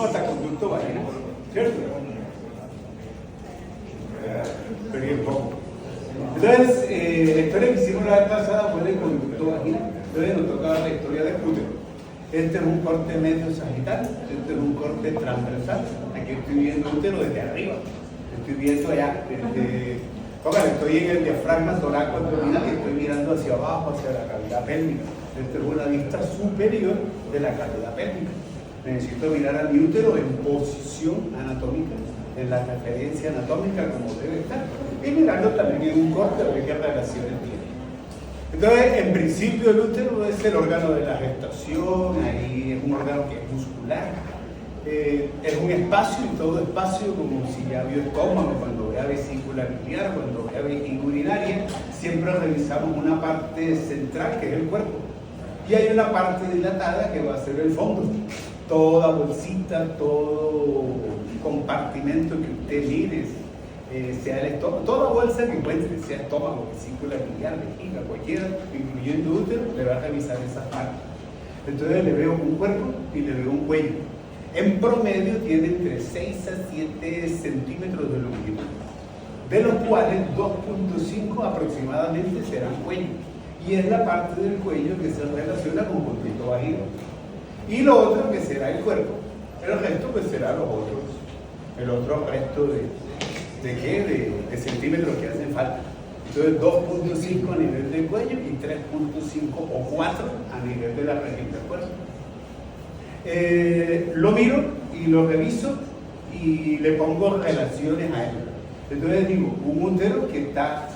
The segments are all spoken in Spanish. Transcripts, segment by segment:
hasta conducto vaginal, ¿cierto? Pero bien poco. Entonces, la historia que hicimos la vez pasada fue de conducto vaginal. Entonces nos tocaba la historia del útero. Este es un corte medio sagital, este es un corte transversal. Aquí estoy viendo el útero desde arriba. Estoy viendo allá, estoy en el diafragma torácico abdominal y estoy mirando hacia abajo, hacia la cavidad pélvica. Esta es una vista superior de la cavidad pélvica. Necesito mirar a mi útero en posición anatómica, en la referencia anatómica como debe estar. Y mirarlo también en un corte, a ver qué relaciones tiene. Entonces, en principio el útero es el órgano de la gestación, ahí es un órgano que es muscular. Es un espacio, y todo espacio, como si ya vio estómago, cuando vea vesícula biliar, cuando vea vejiga urinaria, siempre revisamos una parte central que es el cuerpo. Y hay una parte dilatada que va a ser el fondo. Toda bolsita, todo compartimento que usted mire, sea el estómago, toda bolsa que encuentre, sea estómago, vesícula biliar, vejiga, cualquiera, incluyendo útero, le va a revisar esas partes. Entonces le veo un cuerpo y le veo un cuello. En promedio tiene entre 6 a 7 centímetros de longitud, de los cuales 2.5 aproximadamente serán cuello. Y es la parte del cuello que se relaciona con conducto vaginal. Y lo otro que será el cuerpo. El resto pues será los otros, el otro resto de centímetros que hacen falta. Entonces 2.5 a nivel del cuello y 3.5 o 4 a nivel de la región del cuerpo. Lo miro y lo reviso y le pongo relaciones a él. Entonces digo, un útero que está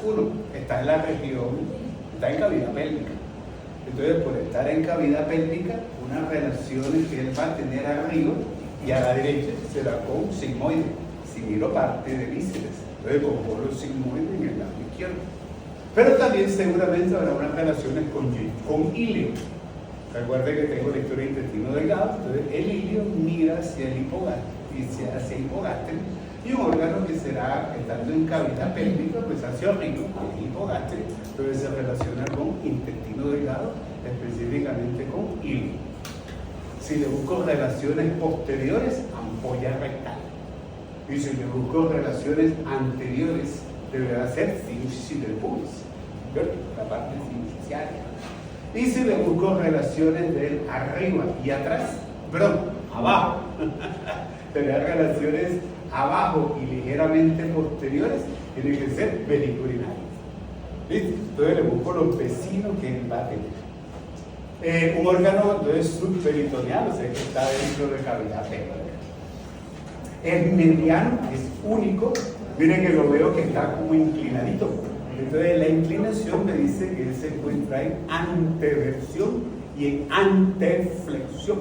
en la región, está en cavidad pélvica. Entonces, por estar en cavidad pélvica, unas relaciones que él va a tener arriba y a la derecha será con sigmoide, si miro parte de vísceras. Entonces, con polo sigmoide en el lado izquierdo. Pero también seguramente habrá unas relaciones con ilio. Recuerde que tengo la historia de intestino delgado, entonces el ilio mira hacia el hipogástrico, y un órgano que será, estando en cavidad pélvica, pues hacia arriba, el hipogástrico, entonces se relaciona con intestino delgado, específicamente con ilio. Si le busco relaciones posteriores, ampolla rectal. Y si le busco relaciones anteriores, deberá ser sínfisis del pubis, ¿cierto? La parte sinficiaria. Y si le busco relaciones de arriba y atrás, abajo, tener relaciones abajo y ligeramente posteriores, tiene que ser vesicurinarias. ¿Listo? Entonces le busco los vecinos que él va a tener. Un órgano entonces subperitoneal, o sea que está dentro de cavidad pélvica. Es mediano, es único. Miren que lo veo que está como inclinadito. Entonces la inclinación me dice que él se encuentra en anteversión y en anteflexión.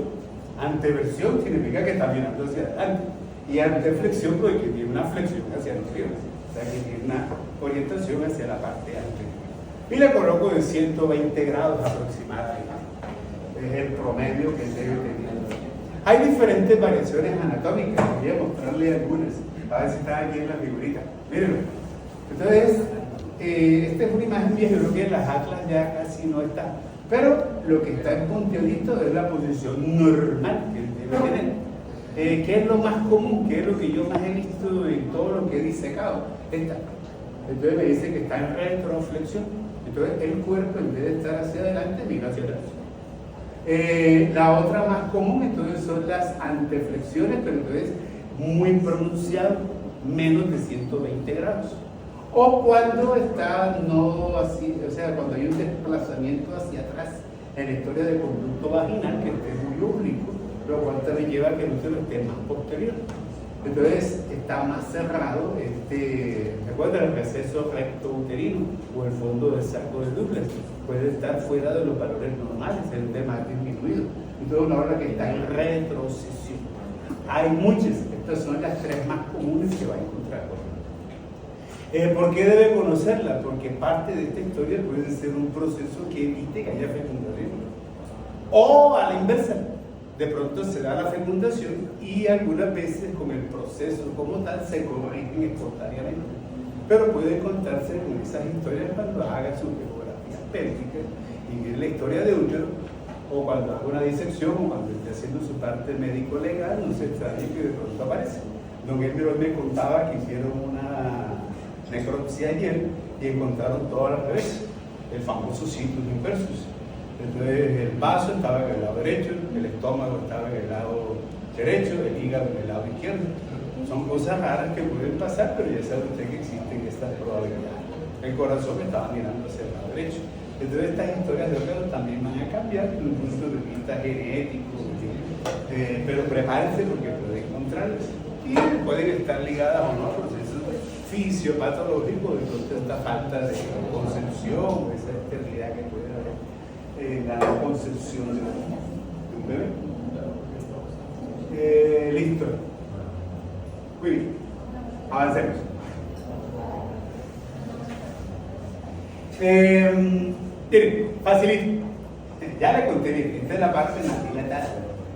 Anteversión significa que está mirando hacia adelante. Y anteflexión porque tiene una flexión hacia arriba. O sea que tiene una orientación hacia la parte anterior. Y le coloco de 120 grados aproximadamente. Es el promedio que debe tener. Hay diferentes variaciones anatómicas. Voy a mostrarle algunas. A ver si está aquí en la figurita. Mírenlo. Entonces, esta es una imagen vieja, creo que en las atlas ya casi no está. Pero lo que está en punteadito es la posición normal que él debe tener. ¿Qué es lo más común? ¿Qué es lo que yo más he visto en todo lo que he disecado? Esta. Entonces me dice que está en retroflexión. Entonces el cuerpo, en vez de estar hacia adelante, mira hacia atrás. La otra más común entonces son las anteflexiones, pero entonces muy pronunciado, menos de 120 grados. O cuando está no así, o sea, cuando hay un desplazamiento hacia atrás en la historia del conducto vaginal que esté muy único, lo cual también lleva a que el útero esté más posterior. Entonces está más cerrado, recuerda el receso recto-uterino o el fondo del saco de Douglas, puede estar fuera de los valores normales, el de más disminuido. Entonces una hora que está en retrocesión. Hay muchas, estas son las tres más comunes que va a encontrar. ¿Por qué debe conocerla? Porque parte de esta historia puede ser un proceso que evite que haya fecundación. O a la inversa, de pronto se da la fecundación y algunas veces con el proceso como tal se corrigen espontáneamente. Pero puede contarse con esas historias cuando haga su ecografía pélvica y ver la historia de útero o cuando haga una disección, o cuando esté haciendo su parte médico-legal, no se extrañe que de pronto aparece. Don Edmiro me contaba que hicieron una necropsia ayer y encontraron todo al revés, el famoso situs inversus. Entonces el vaso estaba en el lado derecho, el estómago estaba en el lado derecho, el hígado en el lado izquierdo. Son cosas raras que pueden pasar, pero ya sabe usted que existen estas probabilidades. El corazón estaba mirando hacia el lado derecho. Entonces estas historias de órganos también van a cambiar desde un punto de vista genético, pero prepárense porque pueden encontrarlas. Y pueden estar ligadas o no a procesos fisiopatológicos, entonces esta falta de concepción, esa esterilidad que puede haber en la concepción de un bebé. Listo. Muy bien. Avancemos. Miren, facilito. Ya le conté bien, esta es la parte natal.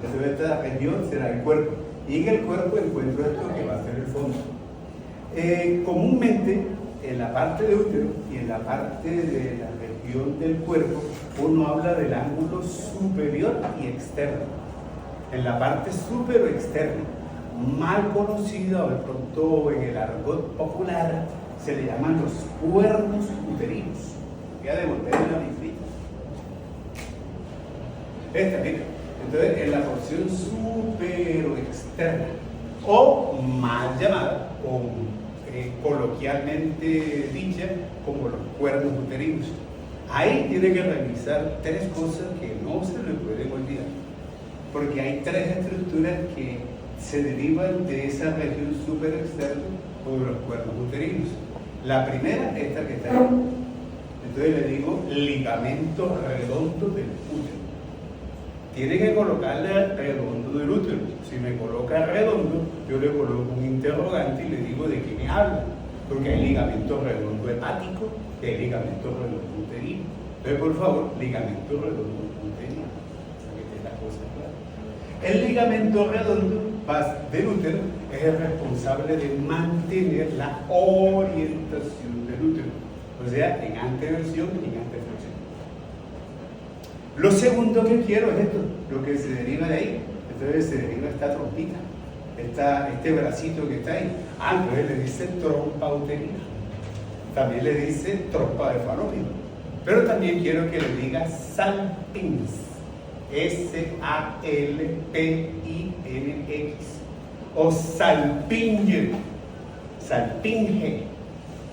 Entonces esta región será el cuerpo. Y en el cuerpo encuentro esto que va a ser el fondo. Comúnmente, en la parte de útero y en la parte de la región del cuerpo, uno habla del ángulo superior y externo. En la parte superior externa, mal conocida o de pronto en el argot popular, se le llaman los cuernos uterinos. Voy a devolverle la visita. Esta, mira. Entonces, en la porción superoexterna, o mal llamada, o coloquialmente dicha, como los cuernos uterinos. Ahí tiene que revisar tres cosas que no se le pueden olvidar, porque hay tres estructuras que se derivan de esa región superexterna o de los cuernos uterinos. La primera, esta que está ahí. Entonces le digo ligamento redondo del útero. Tiene que colocarle redondo del útero. Si me coloca redondo, yo le coloco un interrogante y le digo de qué me habla. Porque hay ligamento redondo hepático y hay ligamento redondo uterino. Entonces, por favor, ligamento redondo uterino. Para que esté la cosa clara. El ligamento redondo del útero es el responsable de mantener la orientación del útero. O sea, en anteversión y en anteflexión. Lo segundo que quiero es esto, lo que se deriva de ahí. Entonces se deriva esta trompita, este bracito que está ahí. Entonces le dice trompa uterina. También le dice trompa de falopio. Pero también quiero que le diga salpinx. S-A-L-P-I-N-X. O salpinge. Salpinge.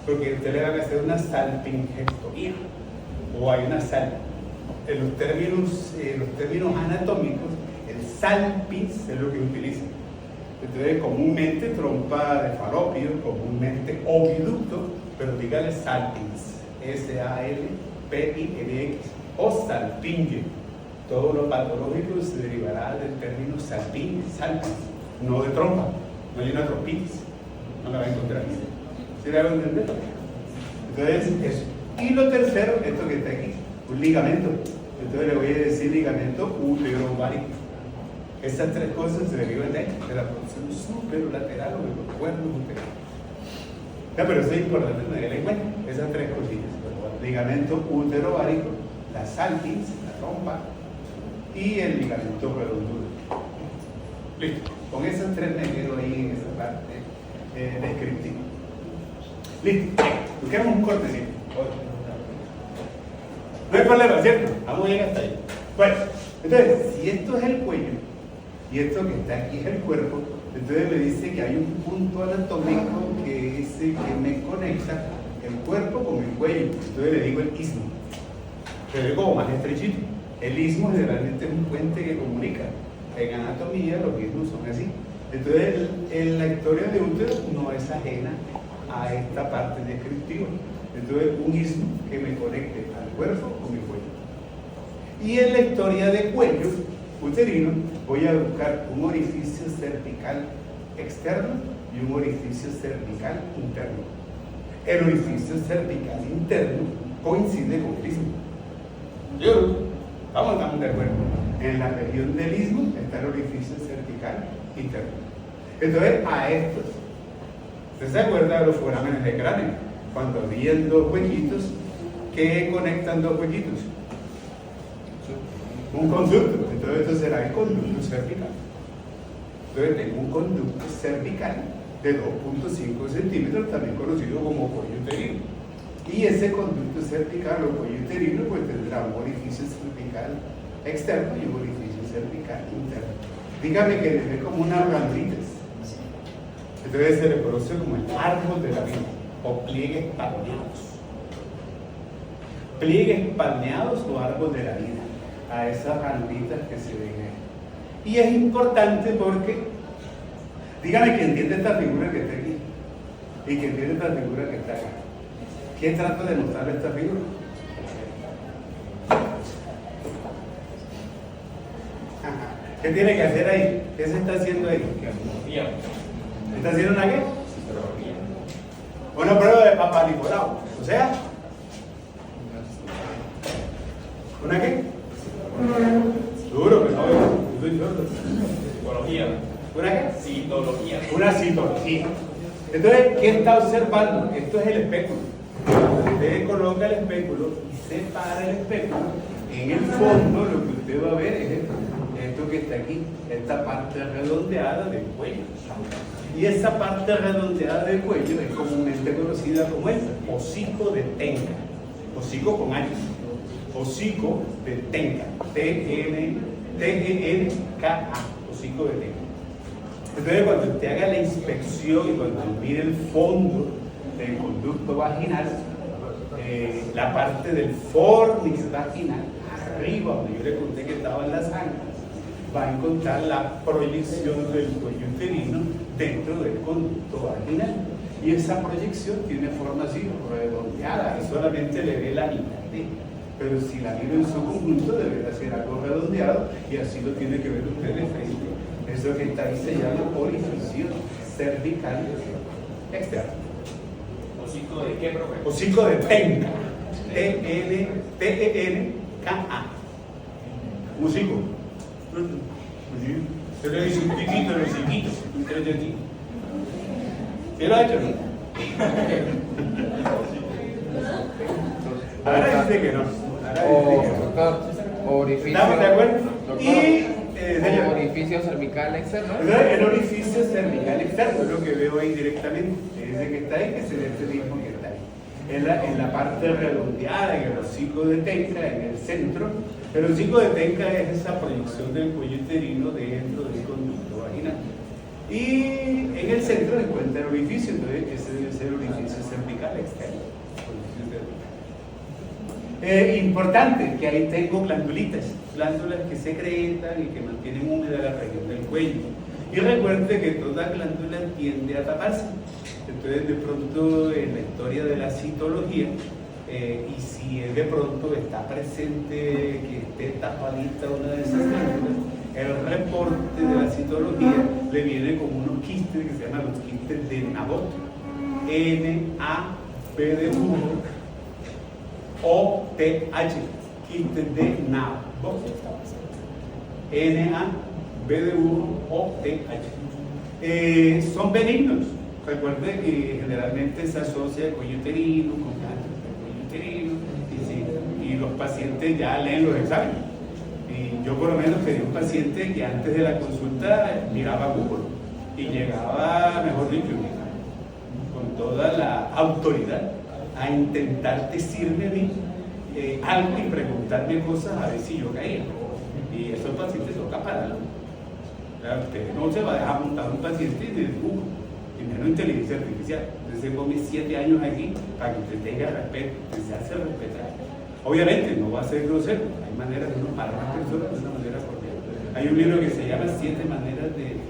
Porque usted le van a hacer una salpingectomía. O hay una en los términos anatómicos, el salpinx es lo que utilizan. Entonces, comúnmente trompa de falopio, comúnmente oviducto, pero dígale salpinx, S-A-L-P-I-N-X, o salpinge. Todo lo patológico se derivará del término salpinge, no de trompa. No hay una trompitis, no la va a encontrar. ¿Sí la van a entender? Entonces, eso. Y lo tercero, esto que está aquí, un ligamento. Entonces le voy a decir ligamento útero-ovárico. Esas tres cosas se derivan de la porción superolateral o de los cuernos uterinos. Pero eso es importante tener en cuenta, esas tres cositas. Ligamento útero-ovárico, la salpinx, la trompa, y el ligamento redondo. Listo. Con esas tres me quedo ahí en esa parte descriptiva. Listo. Busquemos un corte. No hay problema, ¿cierto? Vamos a llegar hasta ahí. Bueno, entonces, si esto es el cuello y esto que está aquí es el cuerpo, entonces me dice que hay un punto anatómico que es el que me conecta el cuerpo con el cuello. Entonces le digo el istmo. Se ve como más estrechito. El istmo generalmente es un puente que comunica. En anatomía los istmos son así. Entonces, en la historia de útero no es ajena a esta parte descriptiva. Entonces, un istmo que me conecte al cuerpo con mi cuello. Y en la historia de cuello uterino, voy a buscar un orificio cervical externo y un orificio cervical interno. El orificio cervical interno coincide con el istmo. Estamos de acuerdo. En la región del istmo está el orificio cervical interno. Entonces, a estos, ¿usted se acuerda de los forámenes de cráneo? Cuando habían dos huequitos, ¿qué conectan dos huequitos? Un conducto. Entonces esto será el conducto cervical. Entonces tengo un conducto cervical de 2.5 centímetros, también conocido como cuello uterino. Y ese conducto cervical o cuello uterino pues tendrá un orificio cervical externo y un orificio cervical interno. Dígame que le ve como una rambritas. Entonces se le conoce como el árbol de la vida o pliegues palmeados. Pliegues palmeados o árbol de la vida, a esas rambritas que se ven ahí. Y es importante porque, dígame que entiende esta figura que está aquí y que entiende esta figura que está acá. ¿Qué trata de mostrar esta figura? ¿Qué tiene que hacer ahí? ¿Qué se está haciendo ahí? ¿Está haciendo una qué? Una prueba de Papá Nicolau. O sea, ¿una qué? Duro, que no soy sordo. Psicología. ¿Una qué? Citología. Una citología. Entonces, ¿qué está observando? Esto es el espéculo. Usted coloca el espéculo y separa el espéculo. En el fondo, lo que usted va a ver es esto que está aquí, esta parte redondeada del cuello. Y esa parte redondeada del cuello es comúnmente conocida como el hocico de Tenca. Hocico con H. Hocico de Tenca. T-E-N-K-A. Hocico de Tenca. Entonces, cuando usted haga la inspección y cuando mire el fondo del conducto vaginal, la parte del fornix vaginal, arriba, donde yo le conté que estaban las ancas, va a encontrar la proyección del cuello uterino dentro del conducto vaginal. Y esa proyección tiene forma así, redondeada, y solamente le ve la mitad de ella. Pero si la miro en su conjunto, deberá ser algo redondeado, y así lo tiene que ver usted de frente. Eso que está ahí se llama orificio cervical externo. ¿Hocico de qué, profe? Hocico de Tenca. T-E-N-K-A. Hocico. Yo le hice un piquito, le chiquito. ¿Qué lo ha hecho? Ahora dice que no. Doctor, orificio. ¿Estamos de acuerdo? Doctor, Y, señor, orificio cervical externo. el orificio cervical externo es lo que veo ahí directamente. Ese que está ahí, que es este mismo que está ahí. En la parte redondeada, en el hocico de Tenca, en el centro. El hocico de Tenca es esa proyección del cuello uterino dentro del conducto vaginal. Y en el centro se encuentra el orificio, entonces ese debe ser el orificio cervical externo. Importante que ahí tengo glándulitas que secretan y que mantienen húmeda la región del cuello. Y recuerde que toda glándula tiende a taparse. Entonces, de pronto, en la historia de la citología, y si de pronto está presente que esté tapadita una de esas glándulas, el reporte de la citología le viene como unos quistes que se llaman los quistes de Nabot. N-A-B de burro, O-T-H, quistes de Nabot. N-A-B de burro, O-T-H. Son benignos. Recuerde que generalmente se asocia el cuello uterino con cáncer del cuello uterino y los pacientes ya leen los exámenes. Y yo por lo menos tenía un paciente que antes de la consulta miraba Google y llegaba, mejor dicho, con toda la autoridad a intentar decirme a mí algo y preguntarme cosas a ver si yo caía. Y esos pacientes son caparados. Usted no se va a dejar montar un paciente de Google. Primero inteligencia artificial. Entonces se come 7 años aquí para que usted tenga respeto, que se hace respetar. Obviamente no va a ser grosero, hay maneras de uno parar a las personas de una manera cordial. Hay un libro que se llama 7 maneras de...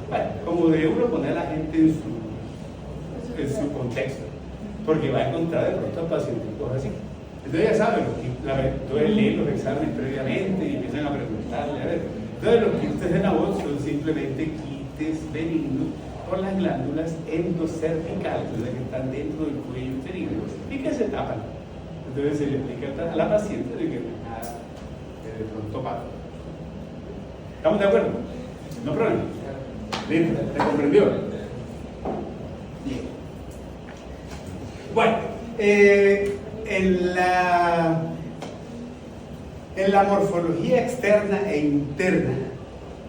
Bueno, como de uno poner a la gente en su contexto, porque va a encontrar de pronto a pacientes así. Entonces ya saben, entonces leen los exámenes previamente y empiezan a preguntarle, a ver. Entonces los quistes de Nabot son simplemente quistes benignos por las glándulas endocervicales, que están dentro del cuello uterino y que se tapan. Entonces se le explica a la paciente de que no es nada de pronto pasa. ¿Estamos de acuerdo? No problema. ¿Listo? ¿Se comprendió? Bien. Bueno, En la morfología externa e interna,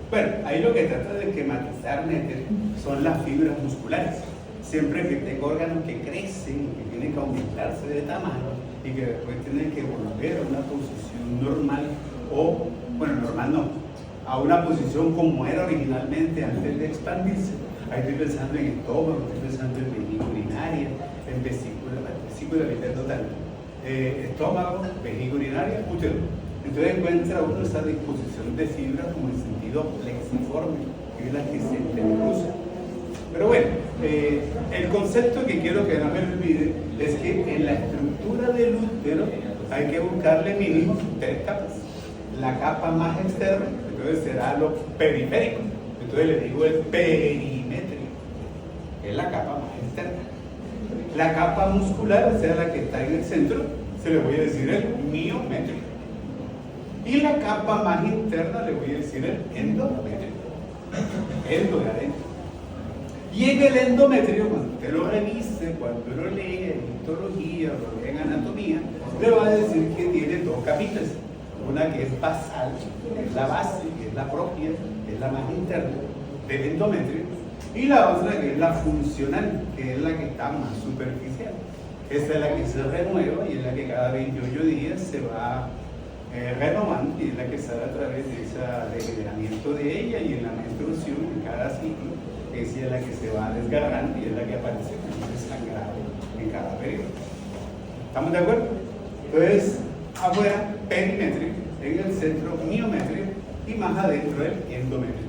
bueno, ahí lo que trata de esquematizar Nether son las fibras musculares. Siempre que tengo órganos que crecen, que tienen que aumentarse de tamaño y que después tienen que volver a una posición normal o, bueno, normal no, a una posición como era originalmente antes de expandirse. Ahí estoy pensando en estómago, estoy pensando en vejiga urinaria, en vesícula biliar total, estómago, vejiga urinaria, útero. Entonces encuentra uno esa disposición de fibras como en sentido flexiforme, que es la que se entrecruza. Pero bueno, el concepto que quiero que no me olvide es que en la estructura del útero hay que buscarle mínimo 3 capas. La capa más externa, entonces será lo periférico. Entonces le digo el perimetrio, que es la capa más externa. La capa muscular, o sea, la que está en el centro, se le voy a decir el miometrio. Y la capa más interna le voy a decir el endometrio. Endo de adentro. Y en el endometrio, cuando usted lo revise, cuando lo lea en histología, lo lea en anatomía, le va a decir que tiene 2 capitas. Una que es basal, que es la base, que es la propia, que es la más interna del endometrio, y la otra que es la funcional, que es la que está más superficial. Esa es la que se renueva y es la que cada 28 días se va renovando y es la que sale a través de ese degeneramiento de ella y en la menstruación, en cada ciclo, esa es la que se va desgarrando y es la que aparece como desangrado en cada periodo. ¿Estamos de acuerdo? Entonces, afuera, perimetrio, en el centro, miometrio y más adentro el endometrio.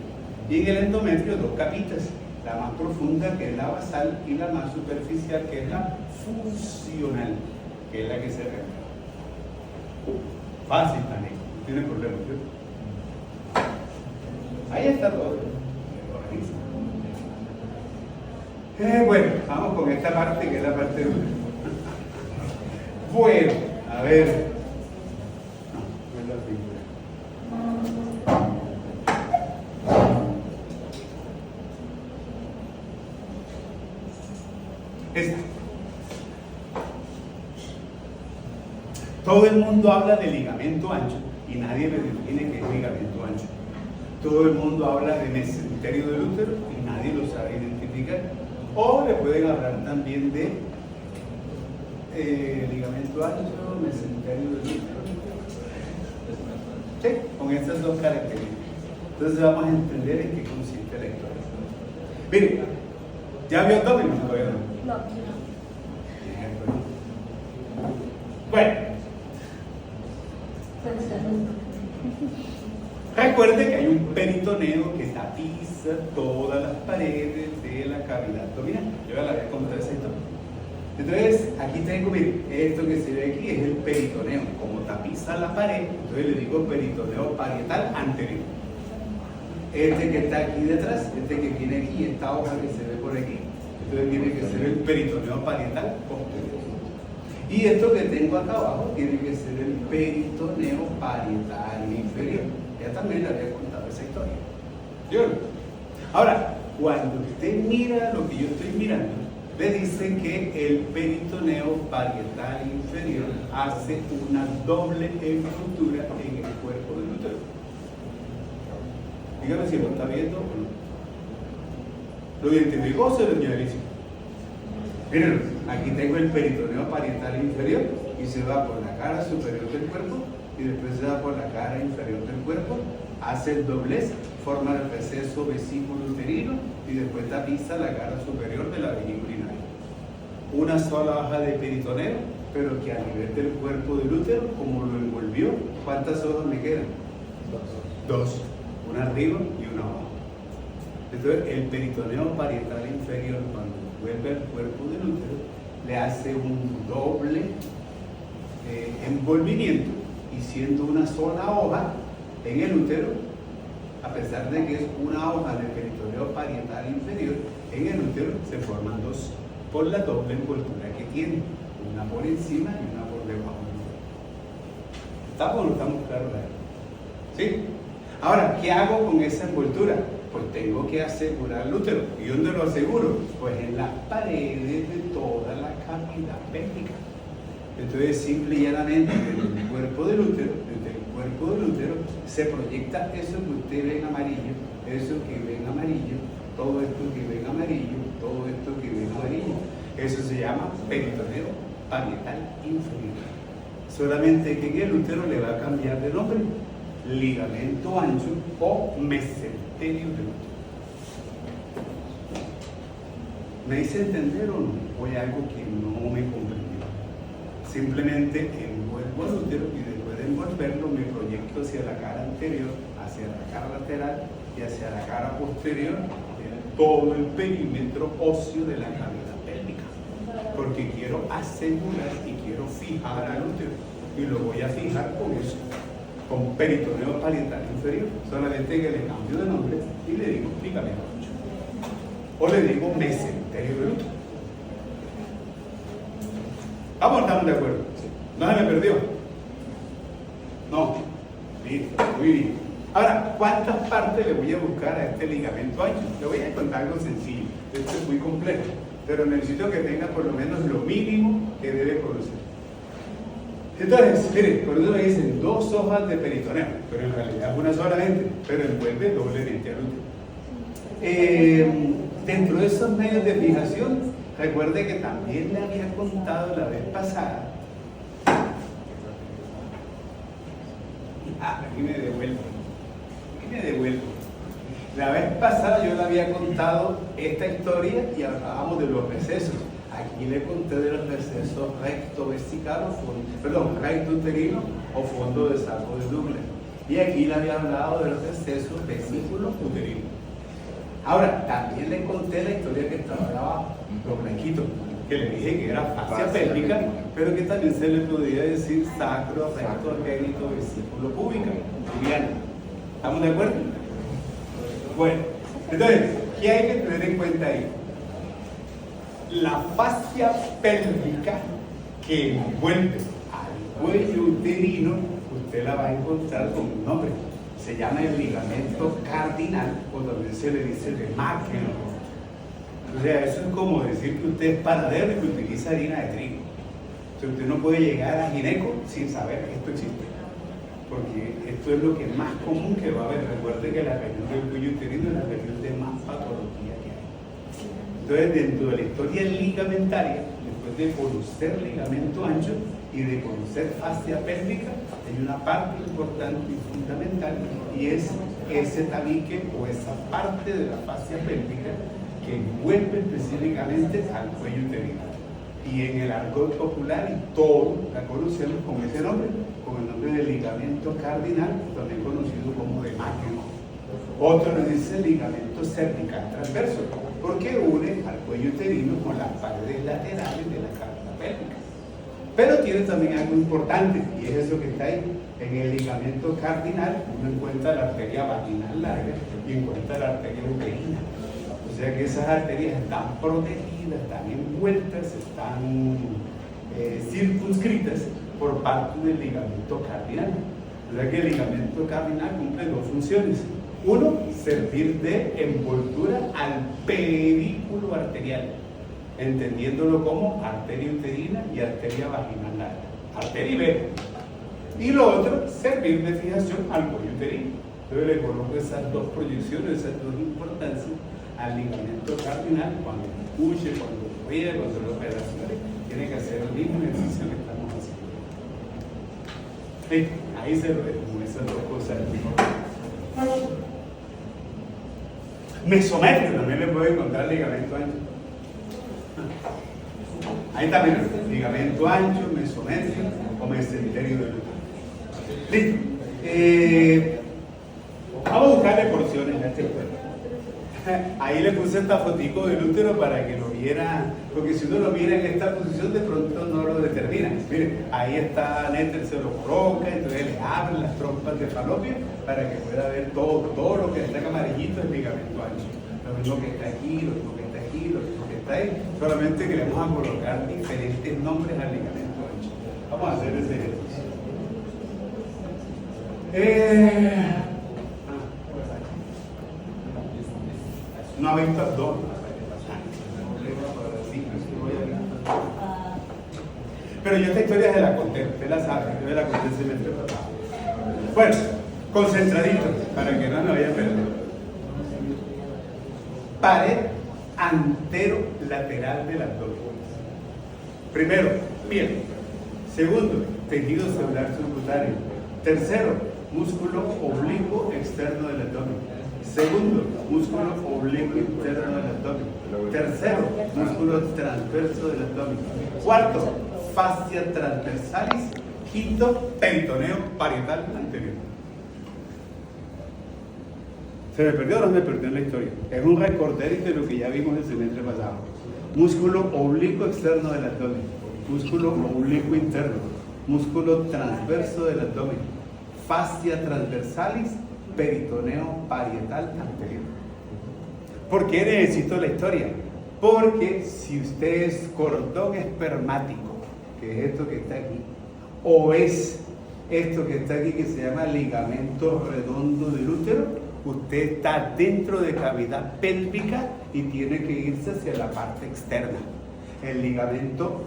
Y en el endometrio 2 capitas, la más profunda que es la basal y la más superficial que es la funcional, que es la que se renueva. Fácil, Dani, no tiene problema. Ahí está todo. Bueno, vamos con esta parte que es la parte dura. Bueno, a ver. No es la figura. Esta. Todo el mundo habla de ligamento ancho y nadie me define qué es ligamento ancho. Todo el mundo habla de mesenterio del útero y nadie lo sabe identificar. O le pueden hablar también de ligamento ancho, mesenterio del útero. Sí, con estas 2 características. Entonces vamos a entender en qué consiste la historia. Miren, ¿ya vio abdomen? No, todavía no. No. Bueno. Recuerde que hay un peritoneo que tapiza todas las paredes de la cavidad abdominal. Yo ya la voy a contar esa historia. Entonces, aquí tengo, miren, esto que se ve aquí es el peritoneo. Como tapiza la pared, entonces le digo peritoneo parietal anterior. Este que está aquí detrás, este que viene aquí, esta hoja que se ve por aquí, entonces tiene que ser el peritoneo parietal posterior. Y esto que tengo acá abajo tiene que ser el peritoneo parietal inferior. Ya también le había contado esa historia. ¿Sí o no? Ahora, cuando usted mira lo que yo estoy mirando, le dice que el peritoneo parietal inferior hace una doble envoltura en el cuerpo del útero. Dígame si lo está viendo o no. ¿Lo identificó, señor Alicia? Miren, aquí tengo el peritoneo parietal inferior y se va por la cara superior del cuerpo y después se va por la cara inferior del cuerpo, hace el doblez, forma el receso vesículo uterino y después tapiza la cara superior de la vejiga urinaria. Una sola hoja de peritoneo, pero que a nivel del cuerpo del útero, como lo envolvió, ¿cuántas hojas me quedan? 2. Una arriba y una abajo. Entonces, el peritoneo parietal inferior, cuando vuelve al cuerpo del útero, le hace un doble envolvimiento y siendo una sola hoja en el útero, a pesar de que es una hoja de peritoneo parietal inferior, en el útero se forman 2 por la doble envoltura que tiene, una por encima y una por debajo. ¿Estamos o no estamos claros ahí? ¿Sí? Ahora, ¿qué hago con esa envoltura? Pues tengo que asegurar el útero. ¿Y dónde lo aseguro? Pues en las paredes de toda la cavidad pélvica. Entonces, simple y llanamente, desde el cuerpo del útero, desde el cuerpo de útero se proyecta eso que usted ve en amarillo, eso que ve en amarillo, todo esto que ve en amarillo, todo esto que ve en amarillo. Eso se llama peritoneo parietal inferior. Solamente que en el útero le va a cambiar de nombre: ligamento ancho o mesenterio del útero. ¿Me hice entender o no? ¿O hay algo que no me comprendió? Simplemente envuelvo el útero y después de envolverlo me proyecto hacia la cara anterior, hacia la cara lateral y hacia la cara posterior de todo el perímetro óseo de la cavidad pélvica. Porque quiero asegurar y quiero fijar al útero. Y lo voy a fijar con eso, con peritoneo parietal inferior. Solamente que le cambio de nombre y le digo ligamento ancho. O le digo mesenterio del útero. ¿Estamos de acuerdo? ¿No se me perdió? No. Listo, muy bien. Ahora, ¿cuántas partes le voy a buscar a este ligamento ancho? Le voy a contar algo sencillo. Esto es muy complejo, pero necesito que tenga por lo menos lo mínimo que debe conocer. Entonces, miren, por eso me dicen 2 hojas de peritoneo, pero en realidad es una solamente, pero envuelve doblemente al útero. Dentro de esos medios de fijación, recuerde que también le había contado la vez pasada. Aquí me devuelvo. La vez pasada yo le había contado esta historia y hablábamos de los recesos. Aquí le conté de los recesos recto vesical recto uterino o fondo de saco de Douglas. Y aquí le había hablado de los recesos vesículo uterino. Ahora, también le conté la historia que estaba abajo, los blanquitos, que le dije que era fascia pélvica, pero que también se le podría decir sacro, recto, génito, vesículo púbica. ¿Estamos de acuerdo? Bueno, entonces, ¿qué hay que tener en cuenta ahí? La fascia pélvica que envuelve al cuello uterino, usted la va a encontrar con un nombre. Se llama el ligamento cardinal, o también se le dice de Mackeno. O sea, eso es como decir que usted es panadero y que utiliza harina de trigo. O sea, usted no puede llegar a gineco sin saber que esto existe. Porque esto es lo que es más común que va a haber. Recuerde que la región del cuello uterino es la región de más patología que hay. Entonces, dentro de la historia ligamentaria, después de conocer ligamento ancho y de conocer fascia pélvica, hay una parte importante y fundamental, y es ese tabique o esa parte de la fascia pélvica que envuelve específicamente al cuello uterino. Y en el argot popular, y todos la conocemos con ese nombre, con el nombre de ligamento cardinal, también conocido como de Mackeno. Otro le dice ligamento cervical transverso, porque une al cuello uterino con las paredes laterales de la cavidad pélvica. Pero tiene también algo importante, y es eso que está ahí. En el ligamento cardinal uno encuentra la arteria vaginal larga y encuentra la arteria uterina. O sea que esas arterias están protegidas, están envueltas, están circunscritas por parte del ligamento cardinal. O sea que el ligamento cardinal cumple 2 funciones. Uno, servir de envoltura al pedículo arterial, entendiéndolo como arteria uterina y arteria vaginal larga, arteria y vena. Y lo otro, servir de fijación al cuello uterino. Entonces le coloco esas 2 proyecciones, esas 2 importancias al ligamento cardinal cuando escuche, cuando vea, cuando lo operacione, tiene que hacer el mismo ejercicio que estamos haciendo. Sí, ahí se lo dejo con esas 2 cosas. Mesometrio también le puede encontrar ligamento ancho. Ahí también, ligamento ancho, mesometrio o mesenterio del útero. Listo. Vamos a buscarle porciones a este cuerpo. Ahí le puse esta fotico del útero para que lo viera, porque si uno lo mira en esta posición de pronto no lo determina. Miren, ahí está Néter, se lo coloca, entonces le abre las trompas de falopio para que pueda ver todo lo que está en amarillito es ligamento ancho. Lo mismo que está aquí, lo mismo que está aquí, lo mismo que está ahí. Solamente queremos a colocar diferentes nombres al ligamento ancho. Vamos a hacer ese ejercicio. No ha visto abdomen. Pero yo esta historia se la conté, usted la sabe, yo se la conté el semestre pasado. Bueno, concentradito, para que no me vaya a perder. Pared anterolateral del abdomen. Primero, piel. Segundo, tejido celular subcutáneo. Tercero, músculo oblicuo externo del abdomen. Segundo, músculo oblicuo interno del abdomen. Tercero, músculo transverso del abdomen. Cuarto, fascia transversalis. Quinto, peritoneo parietal anterior. ¿Se me perdió o no se me perdió en la historia? Es un recorderito de lo que ya vimos el semestre pasado. Músculo oblicuo externo del abdomen, músculo oblicuo interno, músculo transverso del abdomen, fascia transversalis, peritoneo parietal anterior. ¿Por qué necesito la historia? Porque si usted es cordón espermático, que es esto que está aquí, o es esto que está aquí que se llama ligamento redondo del útero, usted está dentro de cavidad pélvica y tiene que irse hacia la parte externa. El ligamento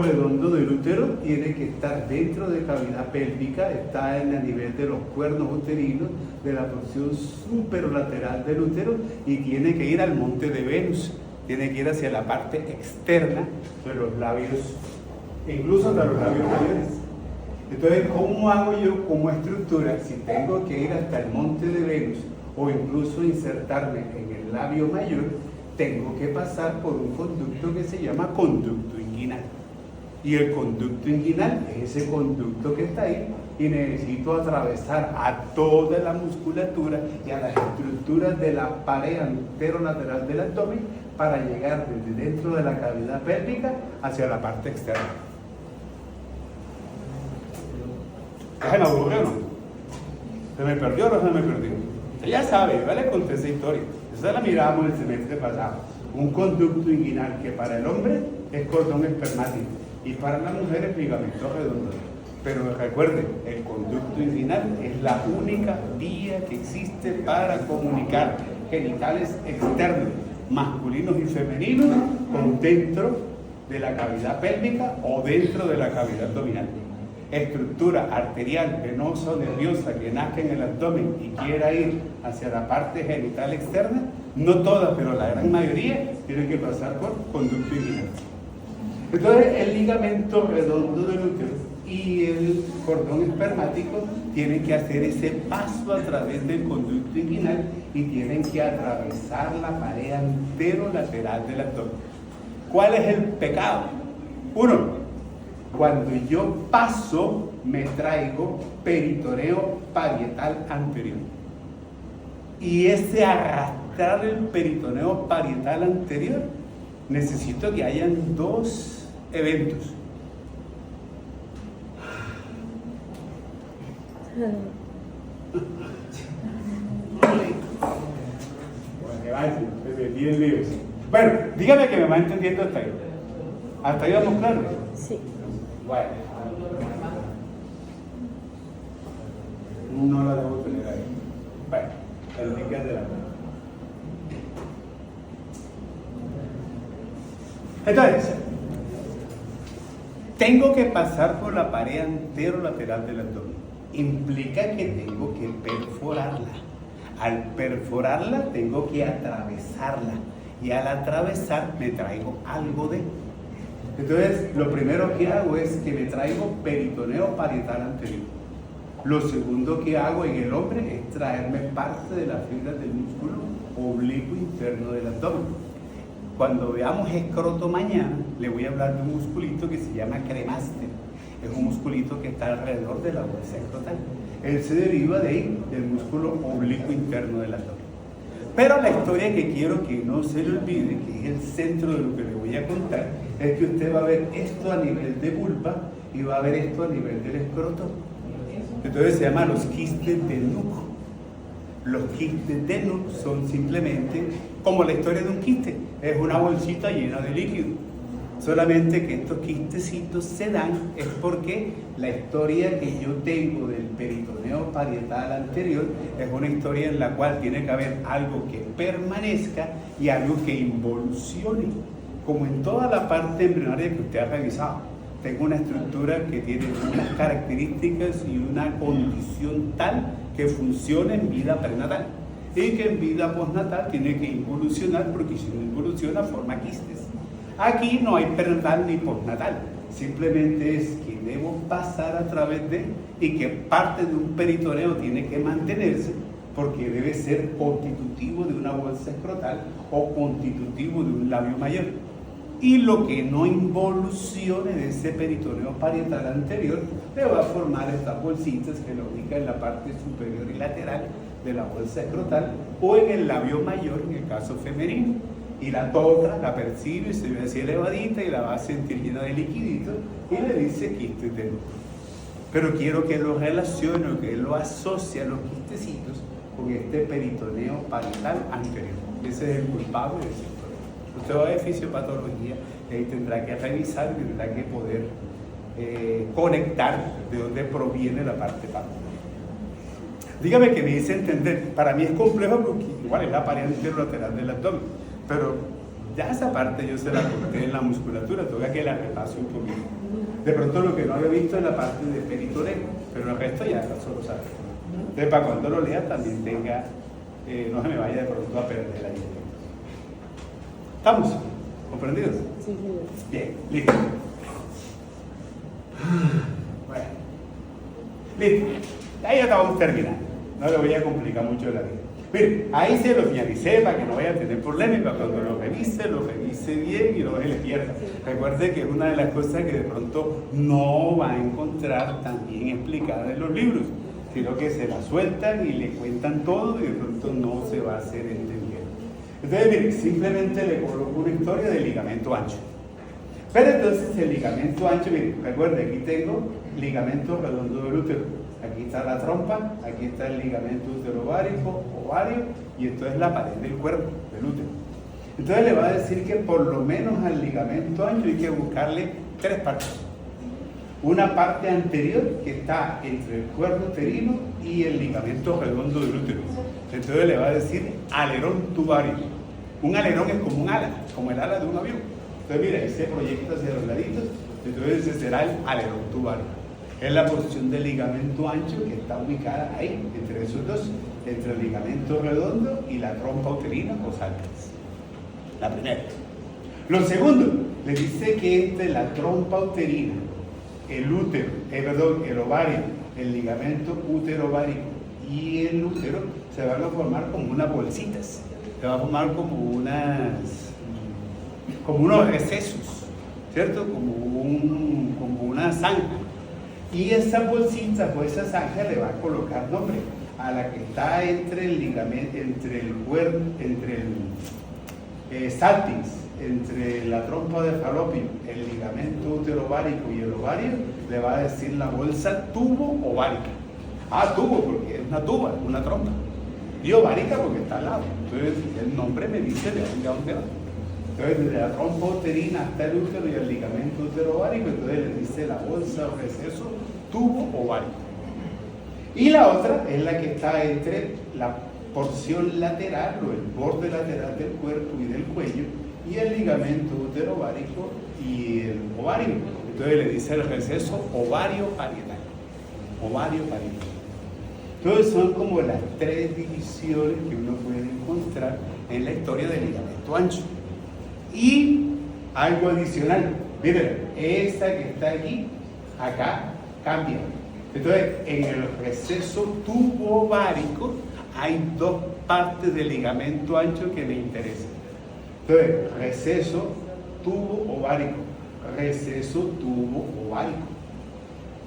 redondo del útero tiene que estar dentro de cavidad pélvica, está en el nivel de los cuernos uterinos, de la porción superolateral del útero y tiene que ir al monte de Venus, tiene que ir hacia la parte externa de los labios, incluso de los labios mayores. Entonces, ¿cómo hago yo como estructura si tengo que ir hasta el monte de Venus o incluso insertarme en el labio mayor? Tengo que pasar por un conducto que se llama conducto inguinal. Y el conducto inguinal es ese conducto que está ahí y necesito atravesar a toda la musculatura y a las estructuras de la pared anterolateral del abdomen para llegar desde dentro de la cavidad pélvica hacia la parte externa. ¿Se me aburrió o no? ¿Se me perdió o no se me perdió? Usted ya sabe, yo le conté esa historia. Esa la miramos el semestre pasado. Un conducto inguinal que para el hombre es cordón espermático y para la mujer es ligamento redondo. Pero recuerden, el conducto inguinal es la única vía que existe para comunicar genitales externos, masculinos y femeninos, con dentro de la cavidad pélvica o dentro de la cavidad abdominal. Estructura arterial, venosa o nerviosa que nazca en el abdomen y quiera ir hacia la parte genital externa, no todas, pero la gran mayoría, tienen que pasar por conducto inguinal. Entonces, el ligamento redondo del útero y el cordón espermático tienen que hacer ese paso a través del conducto inguinal y tienen que atravesar la pared anterolateral del abdomen. ¿Cuál es el pecado? Uno, cuando yo paso, me traigo peritoneo parietal anterior. Y ese arrastrar el peritoneo parietal anterior, necesito que hayan dos eventos. Bueno, dígame que me va entendiendo hasta ahí. ¿Hasta ahí vamos claros? Sí. Bueno, no la debo tener ahí. Bueno, el link es de la mano. Entonces, tengo que pasar por la pared anterolateral del abdomen. Implica que tengo que perforarla. Al perforarla, tengo que atravesarla. Y al atravesar, me traigo algo de. Entonces, lo primero que hago es que me traigo peritoneo parietal anterior. Lo segundo que hago en el hombre es traerme parte de las fibras del músculo oblicuo interno del abdomen. Cuando veamos escroto mañana, le voy a hablar de un musculito que se llama cremaster. Es un musculito que está alrededor de la bolsa escrotal. Él se deriva de ahí, del músculo oblicuo interno del abdomen. Pero la historia que quiero que no se le olvide, que es el centro de lo que le voy a contar, es que usted va a ver esto a nivel de vulva y va a ver esto a nivel del escroto. Entonces se llama los quistes de Nuc. Los quistes de Nuc son simplemente como la historia de un quiste, es una bolsita llena de líquido. Solamente que estos quistecitos se dan es porque la historia que yo tengo del peritoneo parietal anterior es una historia en la cual tiene que haber algo que permanezca y algo que involucione, como en toda la parte embrionaria que usted ha revisado. tengo una estructura que tiene unas características y una condición tal que funcione en vida prenatal y que en vida postnatal tiene que involucionar, porque si no involuciona forma quistes. Aquí no hay prenatal ni postnatal, simplemente es que debo pasar a través de, y que parte de un peritoneo tiene que mantenerse, porque debe ser constitutivo de una bolsa escrotal o constitutivo de un labio mayor. Y lo que no involucione de ese peritoneo parietal anterior le va a formar estas bolsitas que lo ubica en la parte superior y lateral de la bolsa escrotal o en el labio mayor en el caso femenino. Y la toca, la percibe y se ve así elevadita y la va a sentir llena de liquidito y le dice quistes de lucro. Pero quiero que lo relacione o que lo asocie a los quistecitos con este peritoneo parietal anterior. Ese es el culpable de ese problema. Usted va a ver fisiopatología y ahí tendrá que revisar y tendrá que poder conectar de dónde proviene la parte patológica. Dígame que me dice entender. Para mí es complejo porque igual es la pared anterolateral del abdomen, pero ya esa parte yo se la conté en la musculatura, toca que la repase un poquito. De pronto lo que no había visto es la parte de peritoneo, pero el resto ya solo sabe. Entonces para cuando lo lea también tenga, no se me vaya de pronto a perder la idea. ¿Estamos? ¿Comprendidos? Sí, señor. Bien, listo. Bueno, listo. Ahí ya estamos terminando. No le voy a complicar mucho la vida. Mire, ahí se lo finalicé para que no vaya a tener problemas, para cuando lo revise bien y no se le pierda. Recuerde que es una de las cosas que de pronto no va a encontrar tan bien explicada en los libros, sino que se la sueltan y le cuentan todo y de pronto no se va a hacer entender. Entonces, mire, simplemente le coloco una historia del ligamento ancho. Pero entonces el ligamento ancho, mire, recuerde, aquí tengo ligamento redondo del útero. Aquí está la trompa, aquí está el ligamento uterovárico, ovario, y esto es la pared del cuerpo, del útero. Entonces le va a decir que por lo menos al ligamento ancho hay que buscarle tres partes. Una parte anterior que está entre el cuerpo uterino y el ligamento redondo del útero. Entonces le va a decir alerón tubario. Un alerón es como un ala, como el ala de un avión. Entonces mira, ahí se proyecta hacia los laditos, entonces ese será el alerón tubario. Es la porción del ligamento ancho que está ubicada ahí, entre esos dos, entre el ligamento redondo y la trompa uterina o salpinx. La primera. Lo segundo, le dice que entre la trompa uterina, el útero, el ovario, el ligamento uterovárico y el útero se van a formar como unas bolsitas, se va a formar como unos recesos, ¿cierto? Como una zanja. Y esa bolsita o esa zanja le va a colocar nombre a la que está entre el ligamento, entre el cuerpo, entre el salpinx, entre la trompa de falopio, el ligamento uterovárico y el ovario, le va a decir la bolsa tubo ovárica. Ah, tubo porque es una tuba, una trompa. Y ovárica porque está al lado. Entonces el nombre me dice de dónde va. Entonces desde la trompa uterina hasta el útero y el ligamento uterovárico, entonces le dice la bolsa o receso tubo ovárico. Y la otra es la que está entre la porción lateral o el borde lateral del cuerpo y del cuello y el ligamento uterovárico y el ovario. Entonces le dice el receso ovario parietal. Ovario parietal. Entonces son como las tres divisiones que uno puede encontrar en la historia del ligamento ancho. Y algo adicional, miren, esta que está aquí, acá, cambia. Entonces, en el receso tubo-ovárico hay dos partes del ligamento ancho que me interesan. Entonces, receso tubo-ovárico, receso tubo-ovárico.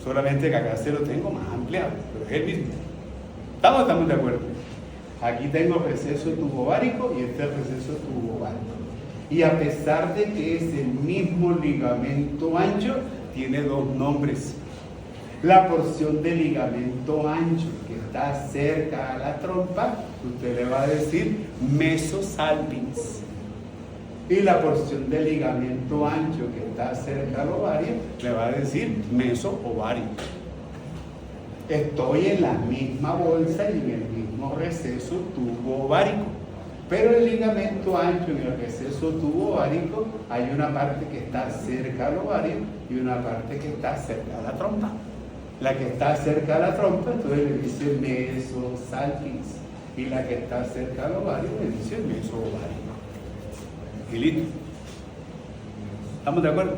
Solamente que acá se lo tengo más ampliado, pero es el mismo. ¿Estamos de acuerdo? Aquí tengo receso tubo-ovárico y este es receso tubo-ovárico. Y a pesar de que es el mismo ligamento ancho, tiene dos nombres. La porción del ligamento ancho que está cerca a la trompa, usted le va a decir mesosalpinx. Y la porción del ligamento ancho que está cerca al ovario, le va a decir mesoovario. Estoy en la misma bolsa y en el mismo receso tubo ovárico. Pero el ligamento ancho en el receso tubo-ovárico hay una parte que está cerca al ovario y una parte que está cerca a la trompa. La que está cerca a la trompa, entonces le dice mesosalpinx, y la que está cerca al ovario le dice mesoovárico. Y listo. ¿Estamos de acuerdo?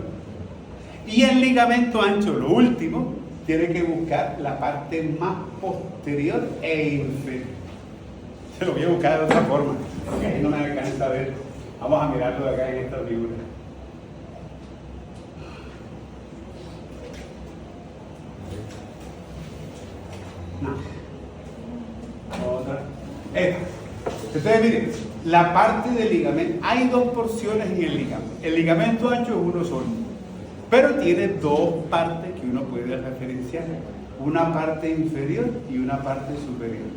Y el ligamento ancho, lo último, tiene que buscar la parte más posterior e inferior. Se lo voy a buscar de otra forma, porque ahí no me alcanza a ver. Vamos a mirarlo de acá en esta figura. No. Otra. Esta. Entonces, miren, la parte del ligamento, hay dos porciones en el ligamento. El ligamento ancho es uno solo, pero tiene dos partes que uno puede referenciar. Una parte inferior y una parte superior.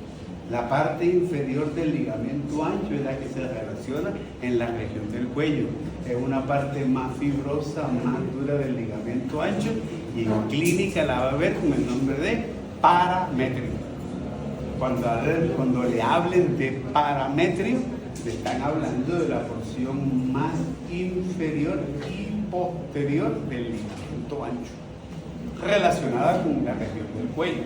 La parte inferior del ligamento ancho es la que se relaciona en la región del cuello. Es una parte más fibrosa, más dura del ligamento ancho, y en clínica la va a ver con el nombre de parametrio. Cuando le hablen de parametrio, le están hablando de la porción más inferior y posterior del ligamento ancho, relacionada con la región del cuello.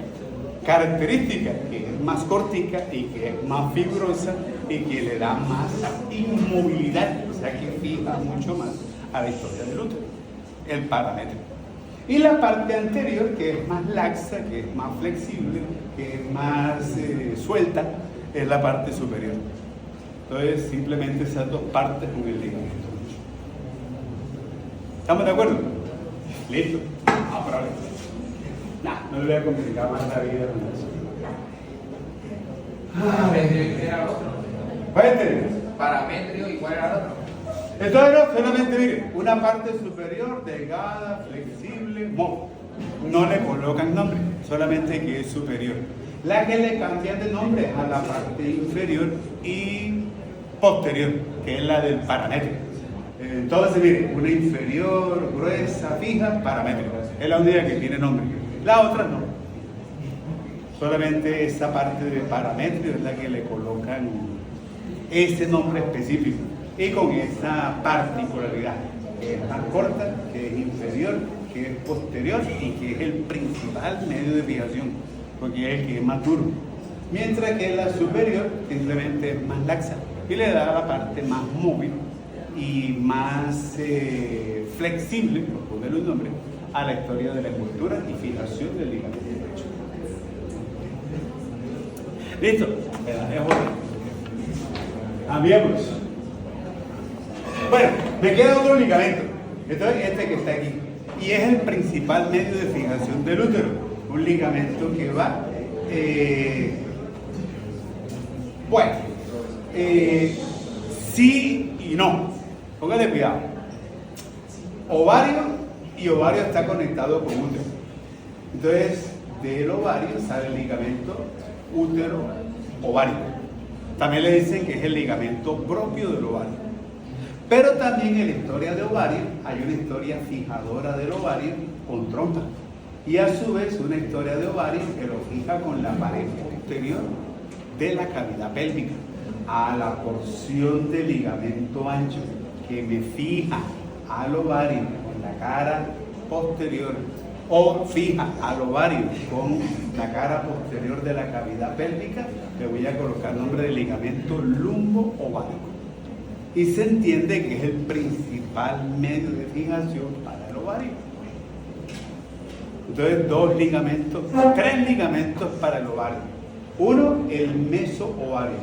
Característica que es más cortica y que es más fibrosa y que le da más inmovilidad, o sea que fija mucho más a la historia del útero, el parametrio. Y la parte anterior, que es más laxa, que es más flexible, que es más suelta, es la parte superior. Entonces, simplemente esas dos partes con el ligamento. ¿Estamos de acuerdo? Listo. Ahora. No le voy a complicar más la vida con eso. Parametrio era el otro. Cuéntenme. Parametrio igual era el otro. Entonces, no, solamente miren, una parte superior, delgada, flexible, móvil. No le colocan nombre, solamente que es superior. La que le cambian de nombre es a la parte inferior y posterior, que es la del parametrio. Entonces, miren, una inferior, gruesa, fija, parametrio. Es la única que tiene nombre. La otra no. Solamente esa parte de parametrio es la que le colocan ese nombre específico. Y con esa particularidad, que es más corta, que es inferior, que es posterior y que es el principal medio de fijación, porque es el que es más duro. Mientras que la superior simplemente es más laxa y le da la parte más móvil y más flexible, por ponerle un nombre, a la historia de la envoltura y fijación del ligamento derecho. ¿Listo? Cambiemos. Bueno, me queda otro ligamento. Entonces, este que está aquí. Y es el principal medio de fijación del útero. Un ligamento que va... sí y no. Póngale cuidado. Ovario, y ovario está conectado con útero. Entonces, del ovario sale el ligamento útero-ovario. También le dicen que es el ligamento propio del ovario. Pero también en la historia de ovario hay una historia fijadora del ovario con trompa. Y a su vez una historia de ovario que lo fija con la pared posterior de la cavidad pélvica, a la porción del ligamento ancho que me fija al ovario con la cara posterior, o fija al ovario con la cara posterior de la cavidad pélvica. Le voy a colocar nombre de ligamento lumbo-ovárico. Y se entiende que es el principal medio de fijación para el ovario. Entonces, tres ligamentos para el ovario. Uno, el mesoovario.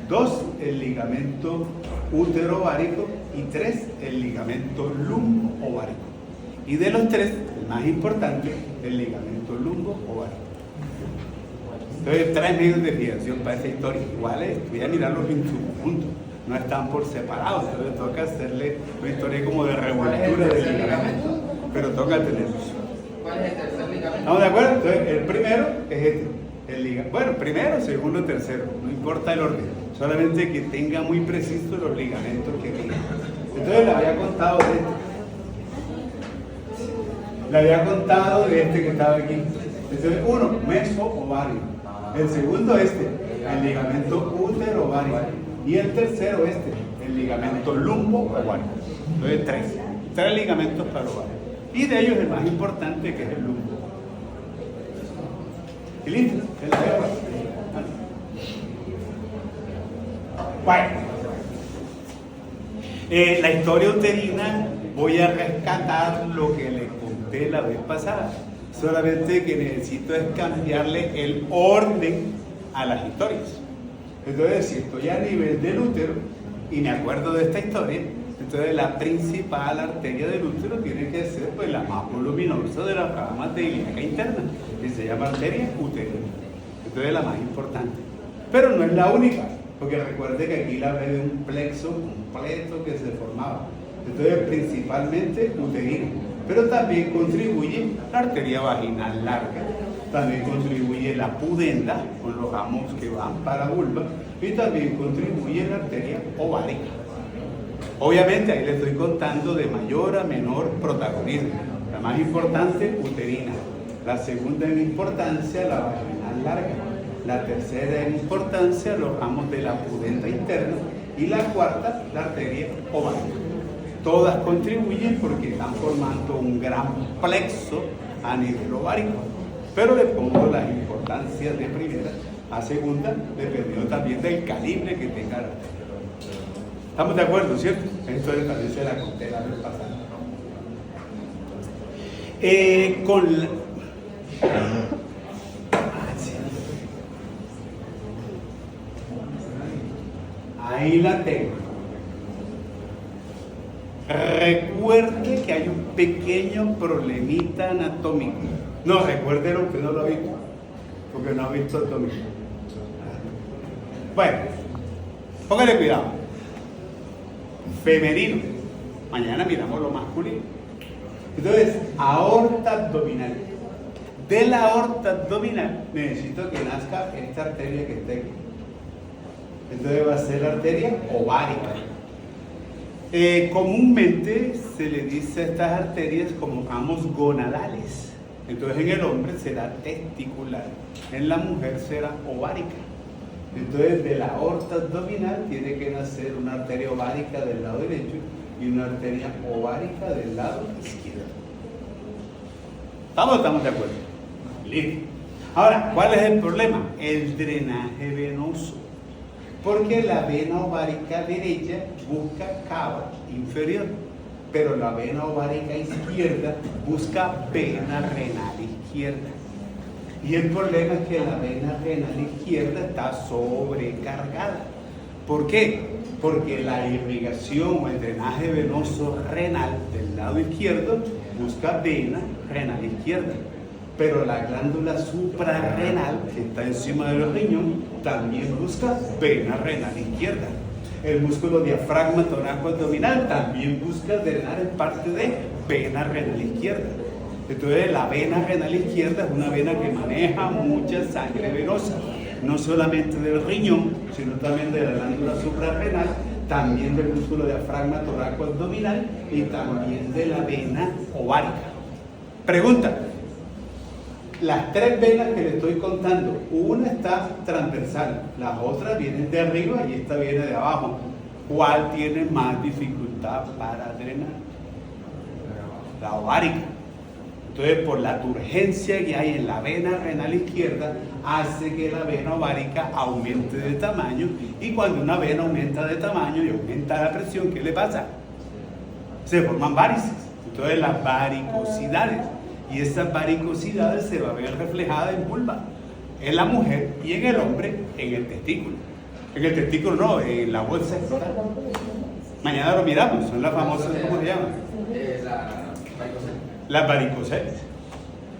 Dos, el ligamento útero-ovárico. Y tres, el ligamento lumbo-ovárico. Y de los tres, el más importante, el ligamento lumbo-ovárico. Entonces, tres medios de fijación para esa historia. Iguales, voy a mirarlos en su conjunto. No están por separado, entonces toca hacerle una historia como de revoltura del ligamento, pero toca tenerlos. ¿Cuál es el tercer ligamento? ¿Estamos de acuerdo? Entonces, el primero es este, el ligamento. Bueno, primero, segundo, tercero, no importa el orden, solamente que tenga muy precisos los ligamentos que tiene. Entonces, le había contado de este. Le había contado de este que estaba aquí. Entonces, uno, mesoovario. El segundo, el ligamento útero-ovario. Y el tercero, el ligamento lumbo-ovárico. Entonces, tres ligamentos para el ovario. Y de ellos el más importante, que es el lumbo. ¿Y listo? ¿Qué la veo? Bueno. La historia uterina, voy a rescatar lo que le conté la vez pasada. Solamente que necesito es cambiarle el orden a las historias. Entonces, si estoy a nivel del útero y me acuerdo de esta historia, entonces la principal arteria del útero tiene que ser pues la más voluminosa de las ramas de ilíaca interna, que se llama arteria uterina. Entonces la más importante. Pero no es la única, porque recuerde que aquí la ve de un plexo completo que se formaba. Entonces principalmente uterina. Pero también contribuye la arteria vaginal larga, también contribuye la pudenda con los ramos que van para vulva y también contribuye la arteria ovárica. Obviamente ahí les estoy contando de mayor a menor protagonismo. La más importante, uterina. La segunda en importancia, la vaginal larga. La tercera en importancia, los ramos de la pudenda interna. Y la cuarta, la arteria ovárica. Todas contribuyen porque están formando un gran plexo a nivel ovárico. Pero le pongo las importancias de primera a segunda, dependiendo también del calibre que tenga la arteria. ¿Estamos de acuerdo, cierto? Esto también se la conté la vez pasada. Ahí la tengo. Recuerde que hay un pequeño problemita anatómico. No, recuerde lo que no lo ha visto, porque no ha visto anatomía. Bueno, póngale cuidado. Femenino. Mañana miramos lo masculino. Entonces, aorta abdominal. De la aorta abdominal necesito que nazca esta arteria que está aquí. Entonces va a ser la arteria ovárica. Comúnmente se le dice a estas arterias como ramos gonadales. Entonces en el hombre será testicular, en la mujer será ovárica. Entonces de la aorta abdominal tiene que nacer una arteria ovárica del lado derecho y una arteria ovárica del lado izquierdo. ¿Estamos de acuerdo? Listo. Ahora, ¿cuál es el problema? El drenaje venoso. Porque la vena ovárica derecha busca cava inferior, pero la vena ovárica izquierda busca vena renal izquierda. Y el problema es que la vena renal izquierda está sobrecargada. ¿Por qué? Porque la irrigación o el drenaje venoso renal del lado izquierdo busca vena renal izquierda. Pero la glándula suprarrenal, que está encima del riñón, también busca vena renal izquierda. El músculo diafragma torácico-abdominal también busca drenar en parte de vena renal izquierda. Entonces la vena renal izquierda es una vena que maneja mucha sangre venosa, no solamente del riñón, sino también de la glándula suprarrenal, también del músculo diafragma torácico-abdominal y también de la vena ovárica. Pregunta. Las tres venas que le estoy contando, una está transversal, las otras vienen de arriba y esta viene de abajo. ¿Cuál tiene más dificultad para drenar? La ovárica. Entonces, por la turgencia que hay en la vena renal izquierda, hace que la vena ovárica aumente de tamaño, y cuando una vena aumenta de tamaño y aumenta la presión, ¿qué le pasa? Se forman varices. Entonces, las varicosidades. Y esas varicosidades se va a ver reflejadas en vulva, en la mujer y en el hombre, en el testículo. En el testículo no, en la bolsa escrotal. Mañana lo miramos, son las famosas, ¿cómo se llaman? Las varicoceles.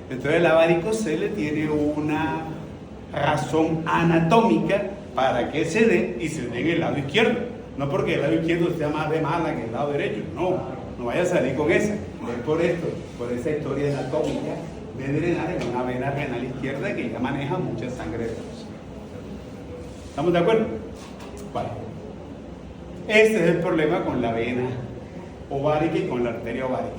Entonces la varicocele tiene una razón anatómica para que se dé, y se dé en el lado izquierdo. No porque el lado izquierdo sea más de mala que el lado derecho, no vaya a salir con esa. Es por esto, por esa historia anatómica de drenar en una vena renal izquierda que ya maneja mucha sangre venosa. ¿Estamos de acuerdo? Vale. Este es el problema con la vena ovárica y con la arteria ovárica.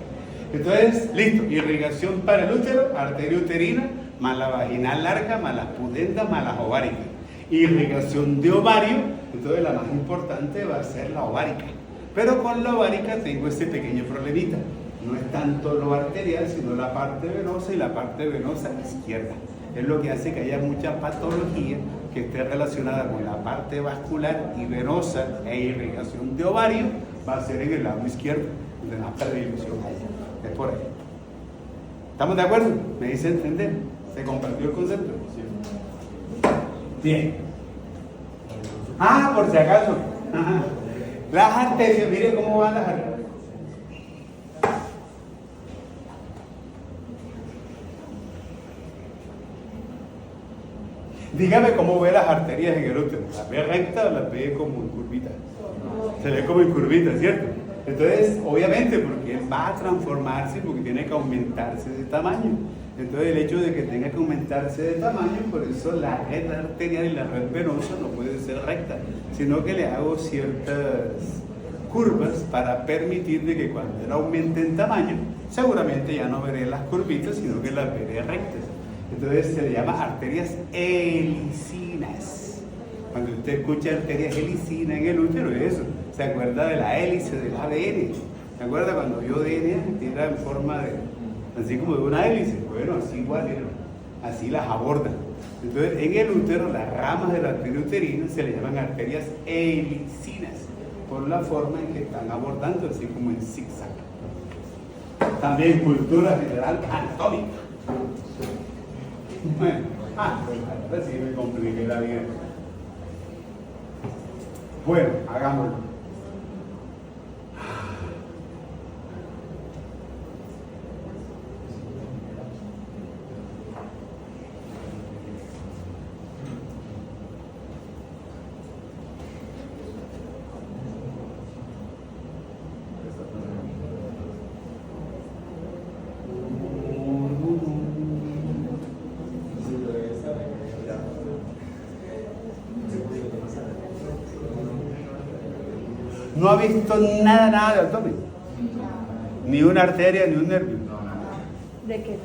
Entonces, listo, irrigación para el útero, arteria uterina, más la vaginal larga, más las pudendas, más las ováricas. irrigación de ovario, entonces la más importante va a ser la ovárica. Pero con la ovárica tengo este pequeño problemita. No es tanto lo arterial, sino la parte venosa y la parte venosa izquierda. Es lo que hace que haya mucha patología que esté relacionada con la parte vascular y venosa e irrigación de ovario, va a ser en el lado izquierdo, donde más predilución hay. Es por ahí. ¿Estamos de acuerdo? ¿Me dice entender? ¿Se compartió el concepto? Sí. Bien. Por si acaso. Ajá. Las arterias, mire cómo van las arterias. Dígame cómo ve las arterias en el útero. ¿Las ve rectas o las ve como en curvita? Se ve como en curvita, ¿cierto? Entonces, obviamente, porque él va a transformarse, porque tiene que aumentarse de tamaño. Entonces, el hecho de que tenga que aumentarse de tamaño, por eso la red arterial y la red venosa no puede ser recta, sino que le hago ciertas curvas para permitir de que cuando él aumente en tamaño, seguramente ya no veré las curvitas, sino que las veré rectas. Entonces se le llama arterias helicinas. Cuando usted escucha arterias helicinas en el útero, es eso. Se acuerda de la hélice del ADN. ¿Se acuerda cuando vio ADN? Era en forma de, así como de una hélice. Bueno, así igual era. Así las abordan. Entonces en el útero, las ramas de la arteria uterina se le llaman arterias helicinas, por la forma en que están abordando, así como en zigzag. También cultura general anatómica. Bueno, ahora sí me compliqué la vida. Bueno, hagámoslo. No ha visto nada de abdomen. Ni una arteria, ni un nervio. ¿De qué?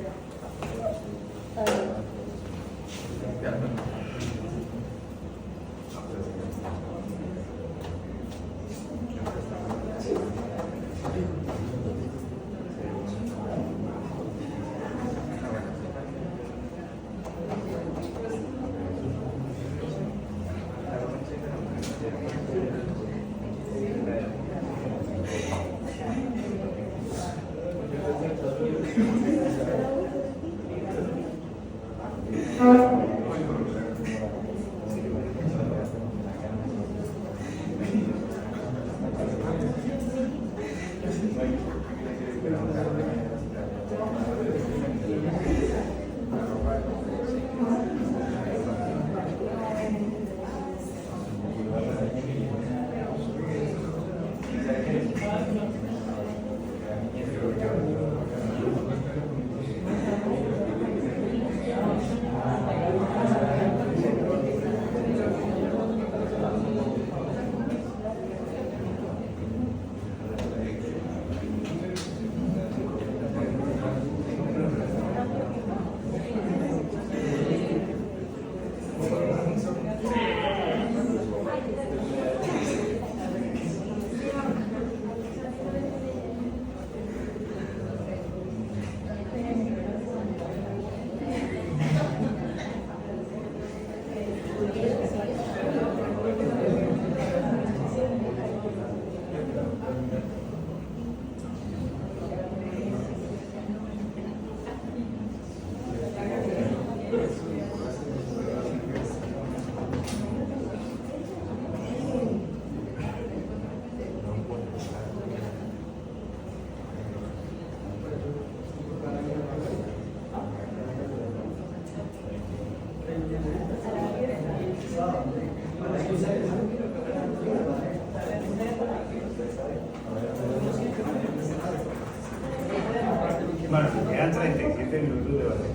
Bueno, me quedan 37 minutos de batería.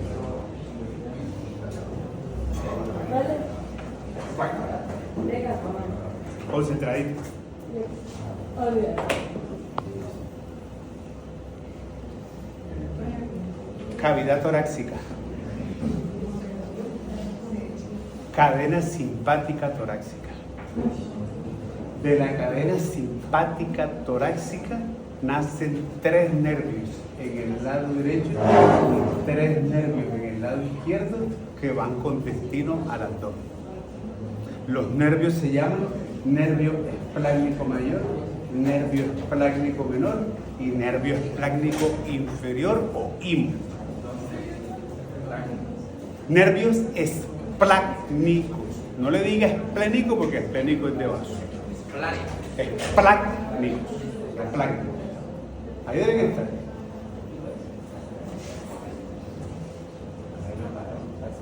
Concentradito. Cavidad torácica. cadena simpática torácica. De la cadena simpática torácica nacen 3 nervios en el lado derecho y 3 nervios en el lado izquierdo que van con destino al abdomen. Los nervios se llaman nervio esplácnico mayor, nervio esplácnico menor y nervio esplácnico inferior o IMO. Nervios esplácnicos. No le diga esplénico porque esplénico es de vaso. Esplácnicos. Esplácnicos. Ahí deben estar.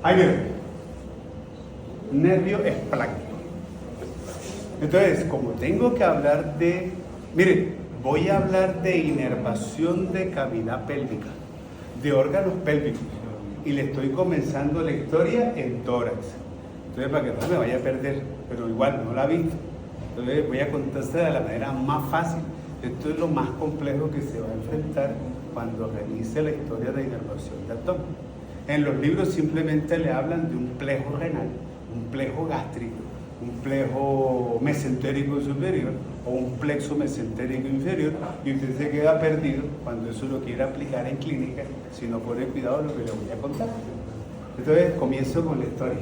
Ahí viene. Nervio esplácnico. Entonces, como tengo que hablar de... Miren, voy a hablar de inervación de cavidad pélvica, de órganos pélvicos. Y le estoy comenzando la historia en tórax. Entonces, para que no me vaya a perder, pero igual no la vi. Entonces, voy a contarse de la manera más fácil. Esto es lo más complejo que se va a enfrentar cuando realice la historia de inervación de abdomen. En los libros simplemente le hablan de un plejo renal, un plejo gástrico, un plejo mesentérico superior o un plexo mesentérico inferior, y usted se queda perdido cuando eso lo quiere aplicar en clínica si no pone cuidado de lo que le voy a contar. Entonces comienzo con la historia.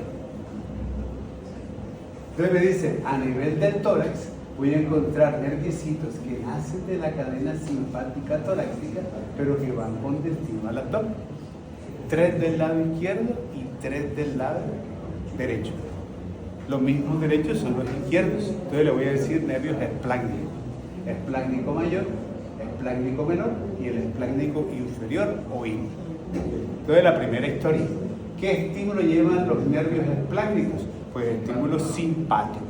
Entonces me dice, a nivel del tórax voy a encontrar nerviecitos que nacen de la cadena simpática torácica, pero que van con destino al abdomen. 3 del lado izquierdo y 3 del lado derecho. Los mismos derechos son los izquierdos. Entonces le voy a decir nervios esplácnicos. Esplácnico mayor, esplácnico menor y el esplácnico inferior o IMO. Entonces la primera historia. ¿Qué estímulo llevan los nervios esplácnicos? Pues estímulo simpático.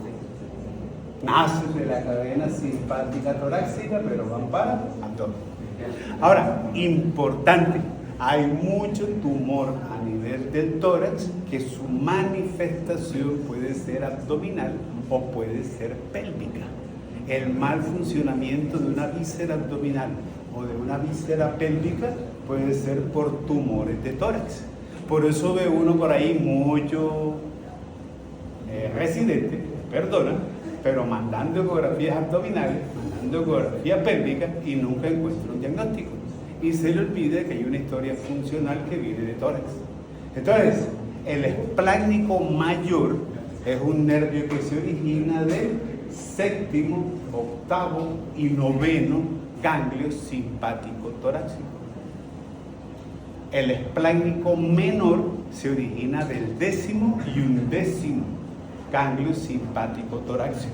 Nacen de la cadena simpática torácica, pero van para abdomen. Ahora, importante, hay mucho tumor a nivel del tórax que su manifestación puede ser abdominal o puede ser pélvica. El mal funcionamiento de una víscera abdominal o de una víscera pélvica puede ser por tumores de tórax. Por eso ve uno por ahí mucho residente, perdona, pero mandando ecografías abdominales, mandando ecografías pélvicas y nunca encuentra un diagnóstico. Y se le olvida que hay una historia funcional que viene de tórax. Entonces, el esplácnico mayor es un nervio que se origina del 7º, 8º y 9º ganglio simpático torácico. El esplácnico menor se origina del 10º y 11º ganglio simpático torácico.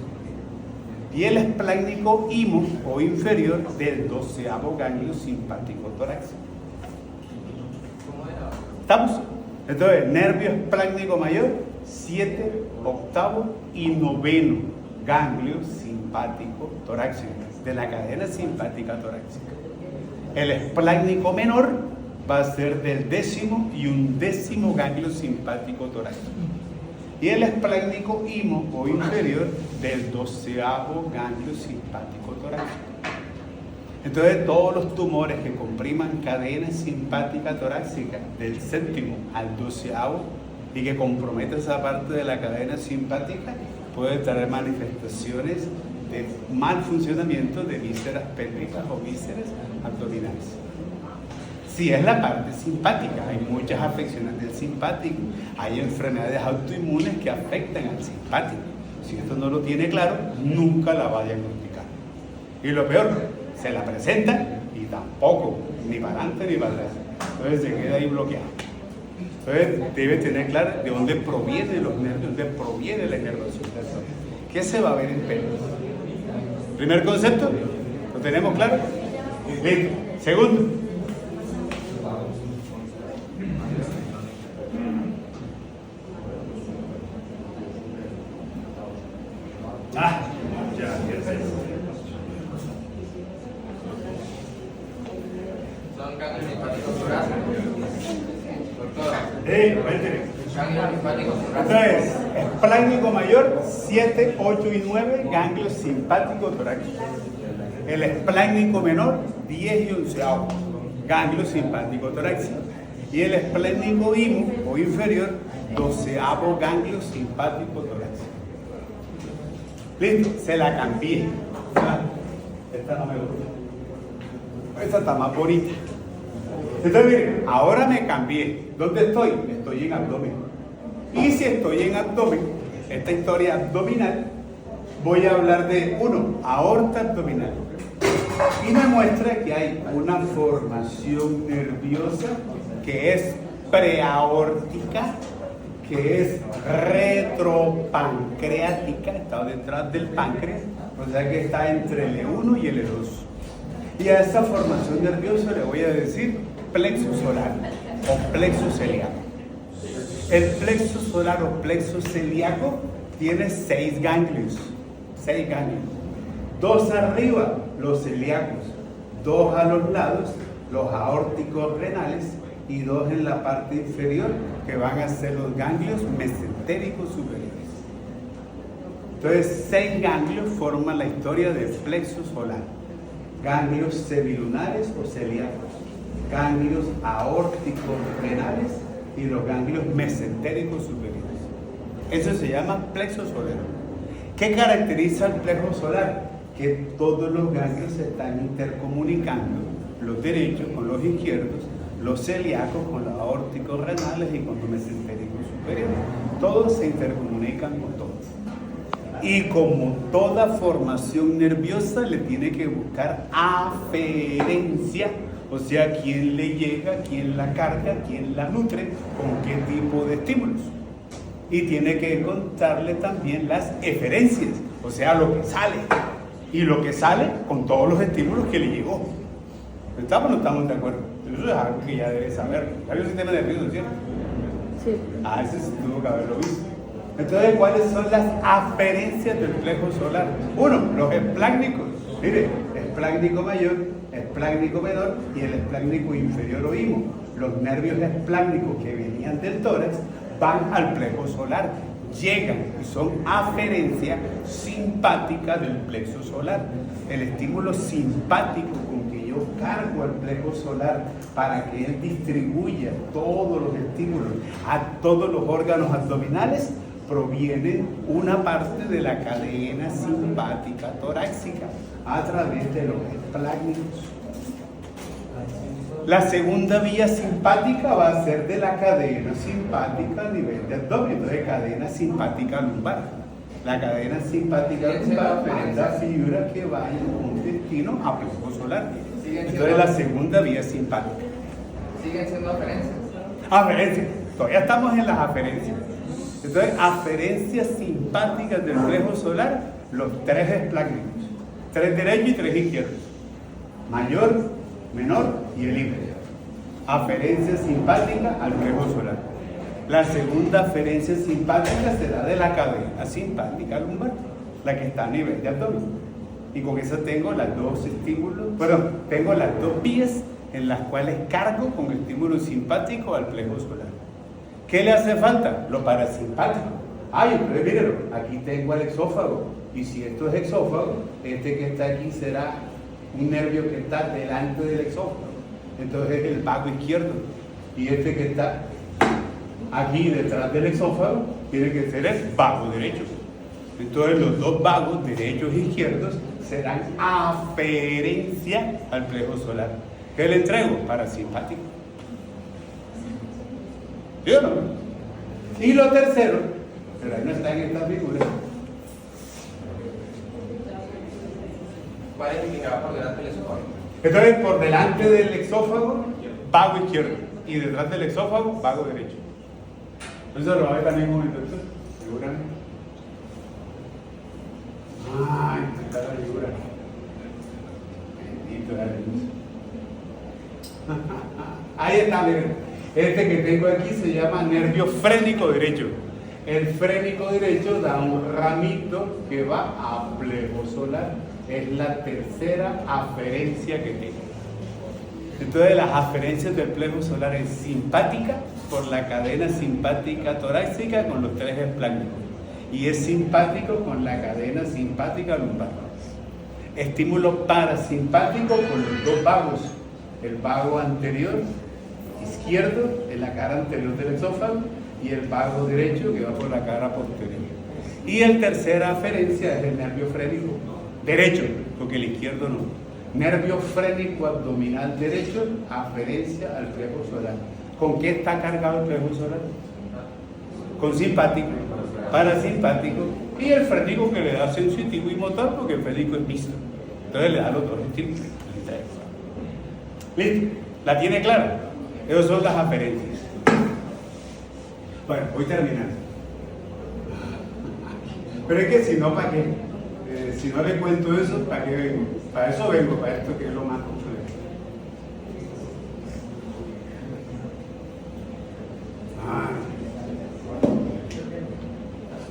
Y el esplácnico IMO o inferior del 12º ganglio simpático torácico. ¿Estamos? Entonces, nervio esplácnico mayor, 7, 8º y 9º ganglio simpático torácico, de la cadena simpática torácica. El esplácnico menor va a ser del 10º y 11º ganglio simpático torácico. Y el esplácnico IMO o inferior del 12º ganglio simpático torácico. Entonces, todos los tumores que compriman cadena simpática torácica del 7º al 12º y que comprometan esa parte de la cadena simpática pueden traer manifestaciones de mal funcionamiento de vísceras pélvicas o vísceras abdominales. Si es la parte simpática, hay muchas afecciones del simpático, hay enfermedades autoinmunes que afectan al simpático. Si esto no lo tiene claro, nunca la va a diagnosticar. Y lo peor, se la presenta y tampoco, ni para adelante ni para atrás. Entonces se queda ahí bloqueado. Entonces debe tener claro de dónde provienen los nervios, de dónde proviene la inervación del tórax. ¿Qué se va a ver en pelo? Primer concepto, ¿lo tenemos claro? Listo. Segundo. Son ganglios simpáticos torácicos. Entonces, esplácnico mayor, 7, 8 y 9 ganglios simpáticos torácicos. El esplácnico menor, 10 y 11 ganglios simpáticos torácicos. Y el esplécnico IMO o inferior, 12º ganglio simpático torácico. Listo, se la cambié. Esta no me gusta. Esta está más bonita. Entonces, miren, ahora me cambié. ¿Dónde estoy? Estoy en abdomen. Y si estoy en abdomen, esta historia abdominal, voy a hablar de, aorta abdominal. Y me muestra que hay una formación nerviosa que es preaórtica, que es retropancreática, está detrás del páncreas, o sea que está entre el E1 y el E2. Y a esa formación nerviosa le voy a decir plexo solar o plexo celíaco. El plexo solar o plexo celíaco tiene 6 ganglios, 6 ganglios. 2 arriba, los celíacos, 2 a los lados, los aórticos renales, y 2 en la parte inferior, que van a ser los ganglios mesentéricos superiores. Entonces, 6 ganglios forman la historia del plexo solar. Ganglios semilunares o celíacos, ganglios aórticos renales y los ganglios mesentéricos superiores. Eso se llama plexo solar. ¿Qué caracteriza el plexo solar? Que todos los ganglios se están intercomunicando, los derechos con los izquierdos, los celíacos con los aórticos renales y con los mesentéricos superiores. Todos se intercomunican con todos. Y como toda formación nerviosa le tiene que buscar aferencia, o sea, quién le llega, quién la carga, quién la nutre, con qué tipo de estímulos. Y tiene que contarle también las eferencias, o sea, lo que sale. Y lo que sale con todos los estímulos que le llegó. ¿Estamos o no estamos de acuerdo? Eso es algo que ya debe saber. ¿Hay un sistema nervioso, cierto? Sí. Ese sí tuvo que haberlo visto. Entonces, ¿cuáles son las aferencias del plexo solar? 1, los esplácnicos. Mire, esplácnico mayor, esplácnico menor y el esplácnico inferior oímos. Los nervios esplácnicos que venían del tórax van al plexo solar, llegan y son aferencia simpática del plexo solar. El estímulo simpático con que yo cargo al plexo solar para que él distribuya todos los estímulos a todos los órganos abdominales proviene una parte de la cadena simpática torácica a través de los esplácnicos. La segunda vía simpática va a ser de la cadena simpática a nivel de abdomen, entonces cadena simpática lumbar. La cadena simpática lumbar es la fibra que va en un intestino a plexo solar. Entonces la segunda vía simpática. ¿Siguen siendo aferencias? Aferencias, todavía estamos en las aferencias. Entonces, aferencias simpáticas del plexo solar, los 3 esplácnicos, 3 derechos y 3 izquierdos, mayor, menor y el inferior. Aferencia simpática al plexo solar. La segunda aferencia simpática será de la cadena simpática lumbar, la que está a nivel de abdomen. Y con eso tengo las 2 estímulos, tengo las 2 vías en las cuales cargo con estímulo simpático al plexo solar. ¿Qué le hace falta? Lo parasimpático. Entonces mírenlo, aquí tengo el exófago. Y si esto es exófago, este que está aquí será un nervio que está delante del exófago. Entonces es el vago izquierdo. Y este que está aquí detrás del exófago tiene que ser el vago derecho. Entonces los 2 vagos, derechos e izquierdos, serán aferencia al plexo solar. ¿Qué le entrego? Parasimpático. ¿Sí o no? Y lo tercero, pero ahí no está en esta figura. ¿Cuál es indicado por delante del esófago? Entonces, por delante del exófago, vago izquierdo. Y detrás del exófago, vago derecho. Eso lo va a ver también un momento. Seguramente. Ay, está la figura. Bendito la luz. Ahí está, miren. Este que tengo aquí se llama nervio frénico derecho. El frénico derecho da un ramito que va a plexo solar. Es la tercera aferencia que tengo. Entonces las aferencias del plexo solar es simpática por la cadena simpática torácica con los 3 esplácnicos. Y es simpático con la cadena simpática lumbar. Estímulo parasimpático con los 2 vagos. El vago anterior izquierdo en la cara anterior del exófago y el vago derecho que va por la cara posterior. Y el tercera aferencia es el nervio frénico derecho, porque el izquierdo no. Nervio frénico abdominal derecho, aferencia al plejo solar. ¿Con qué está cargado el plejo solar? Con simpático, parasimpático y el frénico que le da sensitivo y motor, porque el frénico es mixto. Entonces le da los dos estímulos. ¿Listo? ¿La tiene clara? Esas son las aferencias. Bueno, voy terminando. Pero es que si no, ¿para qué? Si no le cuento eso, ¿para qué vengo? Para eso vengo, para esto que es lo más complejo.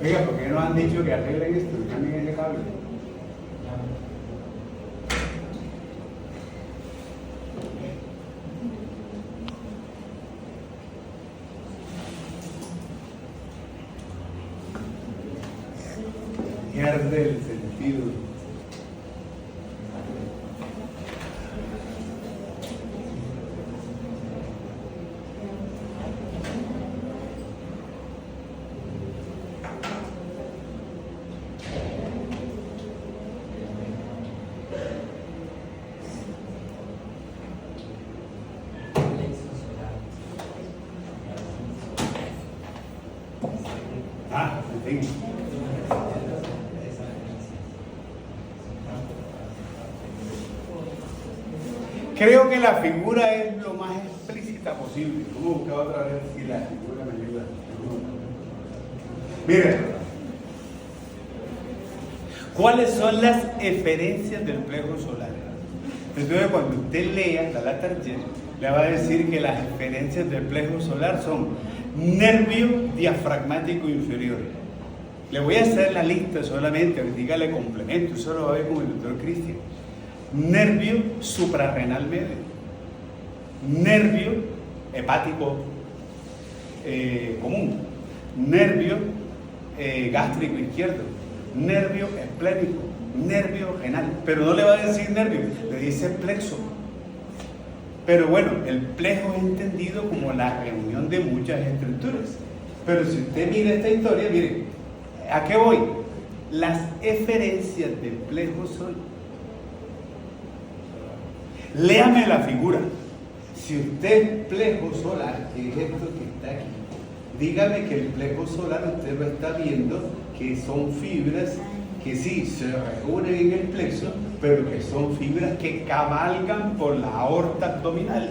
Oiga, ¿por qué no han dicho que arreglen esto? Que cambien ese cable. Pierde el sentido. En fin. Creo que la figura es lo más explícita posible. Vamos a buscar otra vez si la figura me ayuda. Miren, ¿cuáles son las eferencias del plejo solar? Entonces, cuando usted lea la Latarjet, le va a decir que las eferencias del plejo solar son nervio diafragmático inferior. Le voy a hacer la lista solamente, ahorita le complemento, eso lo va a ver con el doctor Cristian. Nervio suprarrenal medio, nervio hepático común, nervio gástrico izquierdo, nervio esplénico, nervio renal, pero no le va a decir nervio, le dice plexo. Pero bueno, el plejo es entendido como la reunión de muchas estructuras. Pero si usted mira esta historia, mire, ¿a qué voy? Las eferencias del plejo son... Léame la figura. Si usted es plejo solar, que es esto que está aquí, dígame que el plejo solar usted lo está viendo, que son fibras que sí se reúnen en el plexo, pero que son fibras que cabalgan por la aorta abdominal.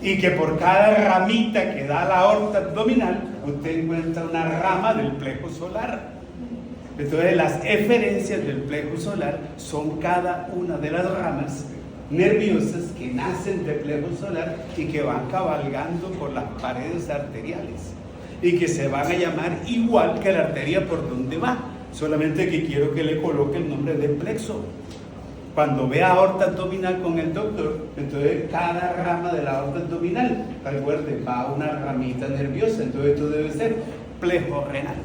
Y que por cada ramita que da la aorta abdominal, usted encuentra una rama del plejo solar. Entonces, las eferencias del plejo solar son cada una de las ramas nerviosas que nacen del plejo solar y que van cabalgando por las paredes arteriales y que se van a llamar igual que la arteria por donde va, solamente que quiero que le coloque el nombre de plexo. Cuando vea aorta abdominal con el doctor, entonces cada rama de la aorta abdominal, recuerde, va a una ramita nerviosa, entonces esto debe ser plejo renal.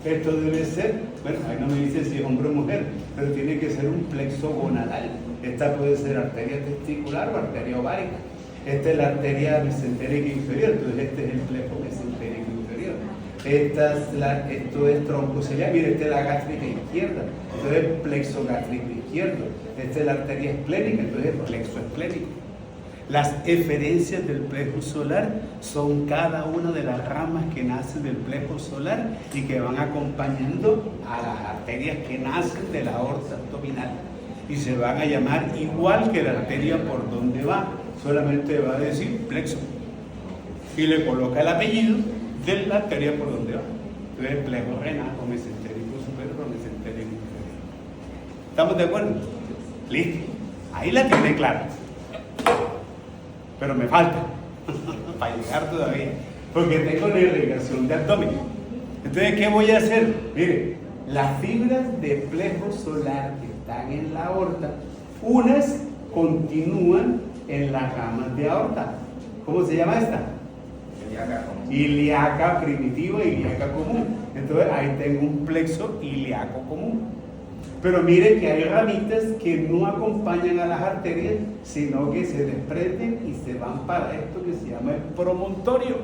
Esto debe ser, bueno, ahí no me dice si es hombre o mujer, pero tiene que ser un plexo gonadal. Esta puede ser arteria testicular o arteria ovárica. Esta es la arteria mesentérica inferior, entonces este es el plejo mesentérico inferior. Esto es troncoceliar, mire, esta es la gástrica izquierda, entonces es plexo gástrico izquierdo. Esta es la arteria esplénica, entonces es plexo esplénico. Las eferencias del plejo solar son cada una de las ramas que nacen del plejo solar y que van acompañando a las arterias que nacen de la aorta abdominal. Y se van a llamar igual que la arteria por donde va, solamente va a decir plexo. Y le coloca el apellido de la arteria por donde va. Entonces, plejo renal o mesentérico superior o mesentérico inferior. ¿Estamos de acuerdo? Listo. Ahí la tiene clara. Pero me falta para llegar todavía, porque tengo la irrigación de abdomen. Entonces, ¿qué voy a hacer? Mire, las fibras de plejo solar que están en la aorta, unas continúan en las ramas de aorta. ¿Cómo se llama esta? Ilíaca primitiva, ilíaca común. Entonces, ahí tengo un plexo ilíaco común. Pero mire que hay ramitas que no acompañan a las arterias, sino que se desprenden y se van para esto que se llama el promontorio.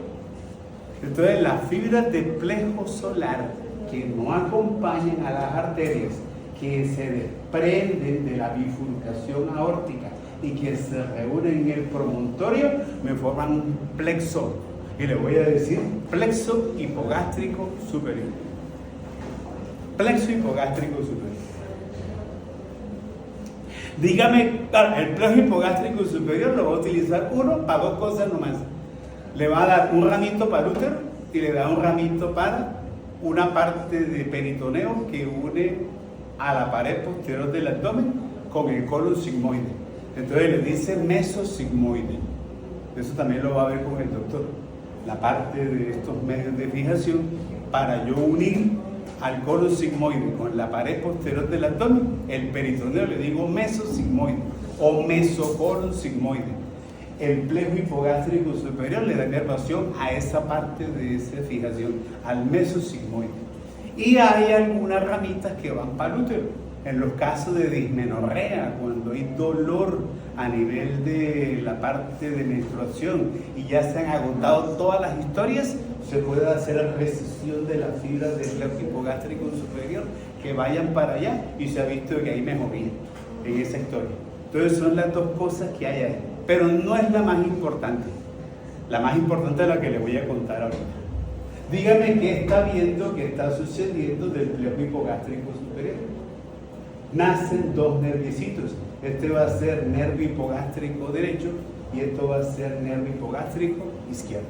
Entonces, las fibras de plejo solar que no acompañan a las arterias, que se desprenden de la bifurcación aórtica y que se reúnen en el promontorio, me forman un plexo. Y le voy a decir plexo hipogástrico superior. Plexo hipogástrico superior. Dígame, el plexo hipogástrico superior lo va a utilizar uno para dos cosas nomás. Le va a dar un ramito para el útero y le da un ramito para una parte de peritoneo que une a la pared posterior del abdomen con el colon sigmoide. Entonces le dice mesosigmoide. Eso también lo va a ver con el doctor. La parte de estos medios de fijación para yo unir al colon sigmoide con la pared posterior del abdomen, el peritoneo, le digo mesosigmoide o mesocolon sigmoide. El plejo hipogástrico superior le da inervación a esa parte de esa fijación, al mesosigmoide. Y hay algunas ramitas que van para el útero. En los casos de dismenorrea, cuando hay dolor a nivel de la parte de menstruación y ya se han agotado todas las historias, se puede hacer recesión de las fibras del plejo hipogástrico superior que vayan para allá y se ha visto que hay mejoría en esa historia. Entonces son las dos cosas que hay ahí, pero no es la más importante. La más importante es la que le voy a contar ahorita. Dígame qué está viendo, qué está sucediendo del plejo hipogástrico superior. Nacen dos nerviecitos. Este va a ser nervio hipogástrico derecho y esto va a ser nervio hipogástrico izquierdo.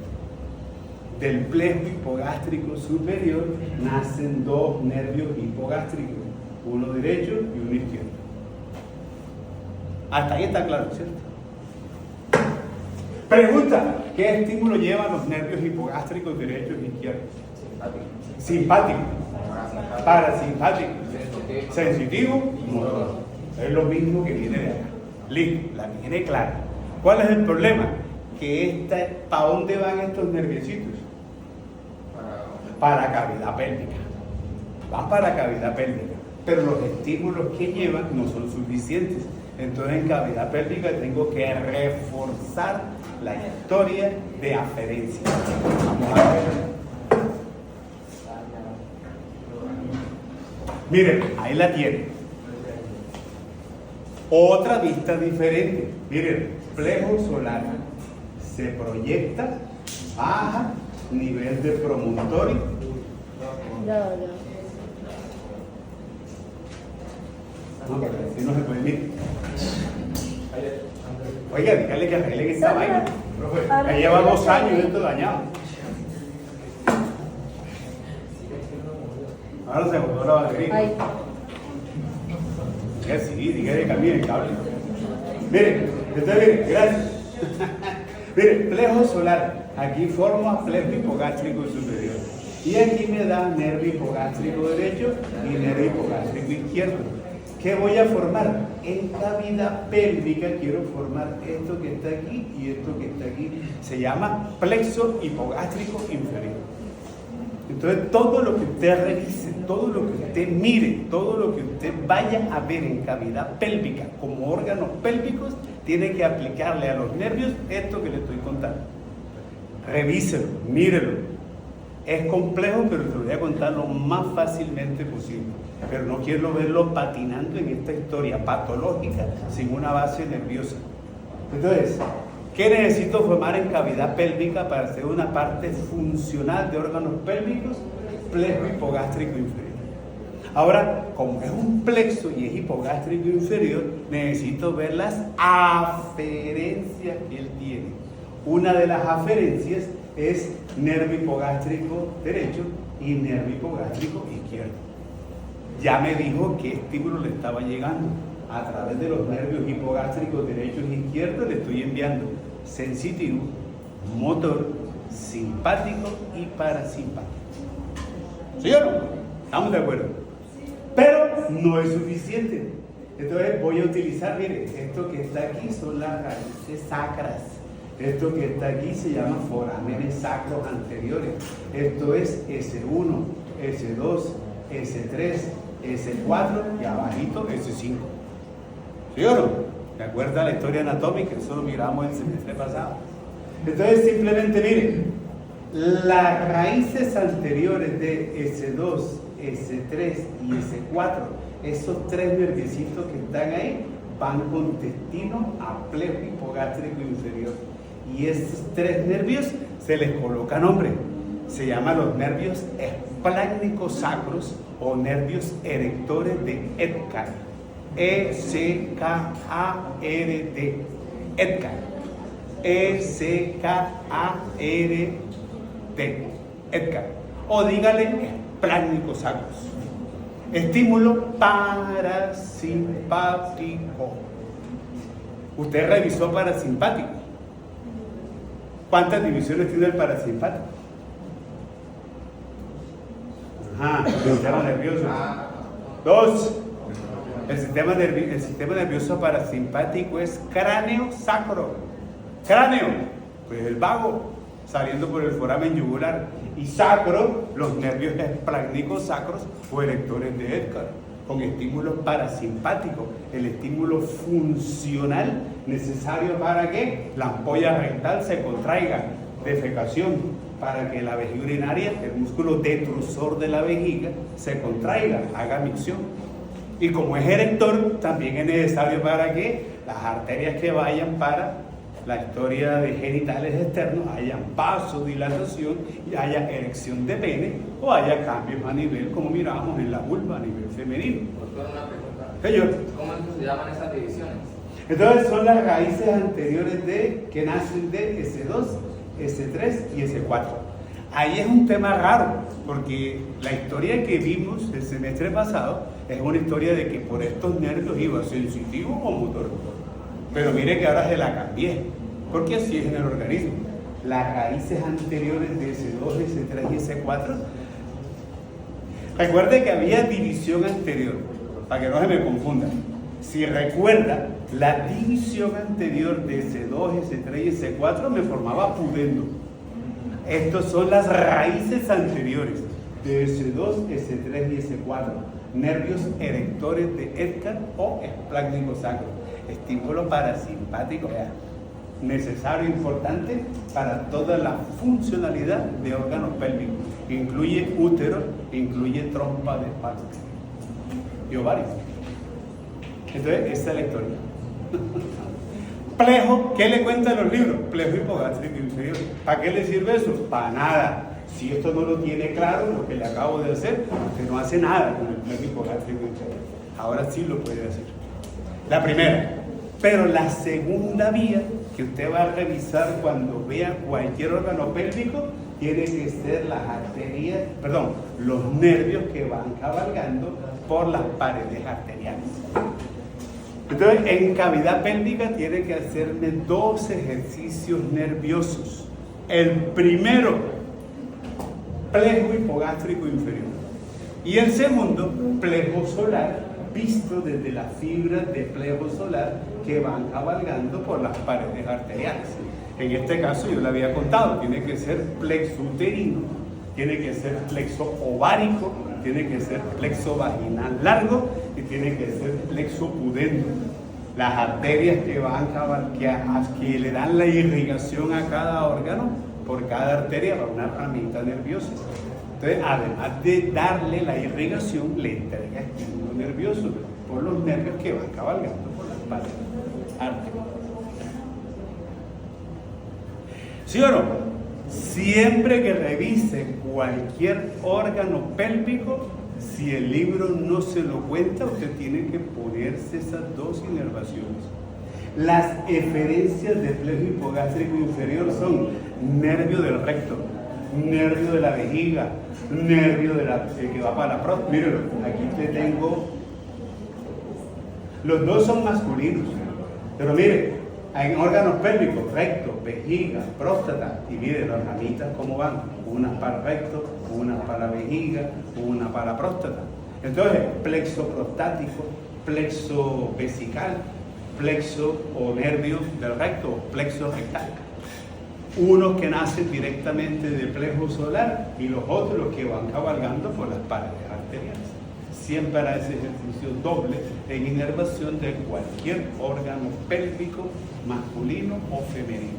Del plejo hipogástrico superior nacen dos nervios hipogástricos, uno derecho y uno izquierdo. Hasta ahí está claro, ¿cierto? Pregunta, ¿qué estímulo llevan los nervios hipogástricos derechos e izquierdos? Simpático, parasimpático, sensitivo, motor. Es lo mismo que viene de acá. Listo, la tiene clara. ¿Cuál es el problema? Que ¿para dónde van estos nerviecitos? Para la cavidad pélvica. Van para la cavidad pélvica. Pero los estímulos que llevan no son suficientes. Entonces en cavidad pélvica tengo que reforzar la historia de aferencia. Vamos a ver. Miren, ahí la tienen. Otra vista diferente. Miren, plejo solar se proyecta, baja, nivel de promontorio. No, pero así no se puede ir. Oiga, dígale que arreglen esta vaina. Ya lleva 2 años esto dañado. Ahora se botó la batería. Diga sí, diga que cambie el cable. Miren, gracias. Miren, plejo solar. Aquí forma plejo hipogástrico superior. Y aquí me da nervio hipogástrico derecho y nervio hipogástrico izquierdo. ¿Qué voy a formar? En cavidad pélvica quiero formar esto que está aquí y esto que está aquí. Se llama plexo hipogástrico inferior. Entonces, todo lo que usted revise, todo lo que usted mire, todo lo que usted vaya a ver en cavidad pélvica como órganos pélvicos, tiene que aplicarle a los nervios esto que le estoy contando. Revíselo, mírelo. Es complejo, pero te lo voy a contar lo más fácilmente posible. Pero no quiero verlo patinando en esta historia patológica sin una base nerviosa. Entonces, ¿qué necesito formar en cavidad pélvica para hacer una parte funcional de órganos pélvicos? Plejo hipogástrico inferior. Ahora, como es un plexo y es hipogástrico inferior, necesito ver las aferencias que él tiene. Una de las aferencias es nervio hipogástrico derecho y nervio hipogástrico izquierdo. Ya me dijo qué estímulo le estaba llegando. A través de los nervios hipogástricos derechos e izquierdos le estoy enviando sensitivo, motor, simpático y parasimpático. ¿Sí o no? ¿Estamos de acuerdo? Pero no es suficiente. Entonces voy a utilizar, mire, esto que está aquí son las raíces sacras. Esto que está aquí se llama forámenes sacros anteriores. Esto es S1, S2, S3, S4 y abajito S5. ¿Sí o no? ¿Te acuerdas la historia anatómica? Eso lo miramos el semestre pasado. Entonces simplemente miren, Las raíces anteriores de S2, S3 y S4, esos tres nerviecitos que están ahí, van con intestino a plejo hipogástrico inferior. Y esos tres nervios se les coloca nombre. Se llaman los nervios esplácnicos sacros o nervios erectores de Edgar. E-C-K-A-R-D. Edgar. E-C-K-A-R-D. Edgar. O dígale esplácnicos sacros. Estímulo parasimpático. Usted revisó parasimpático. ¿Cuántas divisiones tiene el parasimpático? Ajá, el sistema nervioso. 2. El sistema nervioso parasimpático es cráneo sacro. Cráneo, pues el vago, saliendo por el foramen yugular. Y sacro, los nervios esplácnicos sacros o erectores de Edgar, con estímulo parasimpático, el estímulo funcional necesario para que la ampolla rectal se contraiga, defecación, para que la vejiga urinaria, el músculo detrusor de la vejiga, se contraiga, haga micción. Y como es erector, también es necesario para que las arterias que vayan para la historia de genitales externos haya vasodilatación y haya erección de pene o haya cambios a nivel, como miramos en la vulva a nivel femenino. Doctor, una pregunta. Señor. ¿Cómo es que se llaman esas divisiones? Entonces son las raíces anteriores que nacen de S2, S3 y S4. Ahí es un tema raro, porque la historia que vimos el semestre pasado es una historia de que por estos nervios iba sensitivo o motor. Pero mire que ahora se la cambié, porque así es en el organismo. Las raíces anteriores de S2, S3 y S4. Recuerde que había división anterior, para que no se me confundan. Si recuerda, la división anterior de S2, S3 y S4 me formaba pudendo. Estas son las raíces anteriores de S2, S3 y S4. Nervios erectores de Edgar o esplácnico sacro. Estímulo parasimpático, necesario, importante para toda la funcionalidad de órganos pélvicos. Incluye útero, incluye trompa de parto y ovarios. Entonces, esa es la historia. Plejo, ¿qué le cuentan los libros? Plejo hipogástrico inferior. ¿Para qué le sirve eso? Para nada. Si esto no lo tiene claro, lo que le acabo de hacer, usted no hace nada con el plejo hipogástrico inferior. Ahora sí lo puede hacer. La primera. Pero la segunda vía que usted va a revisar cuando vea cualquier órgano pélvico tiene que ser las arterias, los nervios que van cabalgando por las paredes arteriales. Entonces, en cavidad pélvica tiene que hacerme 2 ejercicios nerviosos. El primero, plejo hipogástrico inferior. Y el segundo, plejo solar, visto desde las fibras de plejo solar que van cabalgando por las paredes arteriales. En este caso yo le había contado, tiene que ser plexo uterino, tiene que ser plexo ovárico, tiene que ser plexo vaginal largo y tiene que ser plexo pudendo. Las arterias que van que le dan la irrigación a cada órgano, por cada arteria va una ramita nerviosa. Entonces, además de darle la irrigación, le entrega estímulo nervioso por los nervios que van cabalgando por las paredes arteriales. ¿Sí o no? Siempre que revise cualquier órgano pélvico, si el libro no se lo cuenta, usted tiene que ponerse esas 2 inervaciones. Las eferencias del plejo hipogástrico inferior son nervio del recto, nervio de la vejiga, nervio que va para la próstata. Mírenlo, aquí le tengo. Los 2 son masculinos, pero mire, en órganos pélvicos, recto, vejiga, próstata, y mire las ramitas cómo van, unas para recto, unas para vejiga, una para próstata. Entonces, plexo prostático, plexo vesical, plexo o nervio del recto, plexo rectal. Unos que nacen directamente del plejo solar y los otros que van cabalgando por las paredes arteriales. Siempre hará ese ejercicio doble en inervación de cualquier órgano pélvico, masculino o femenino.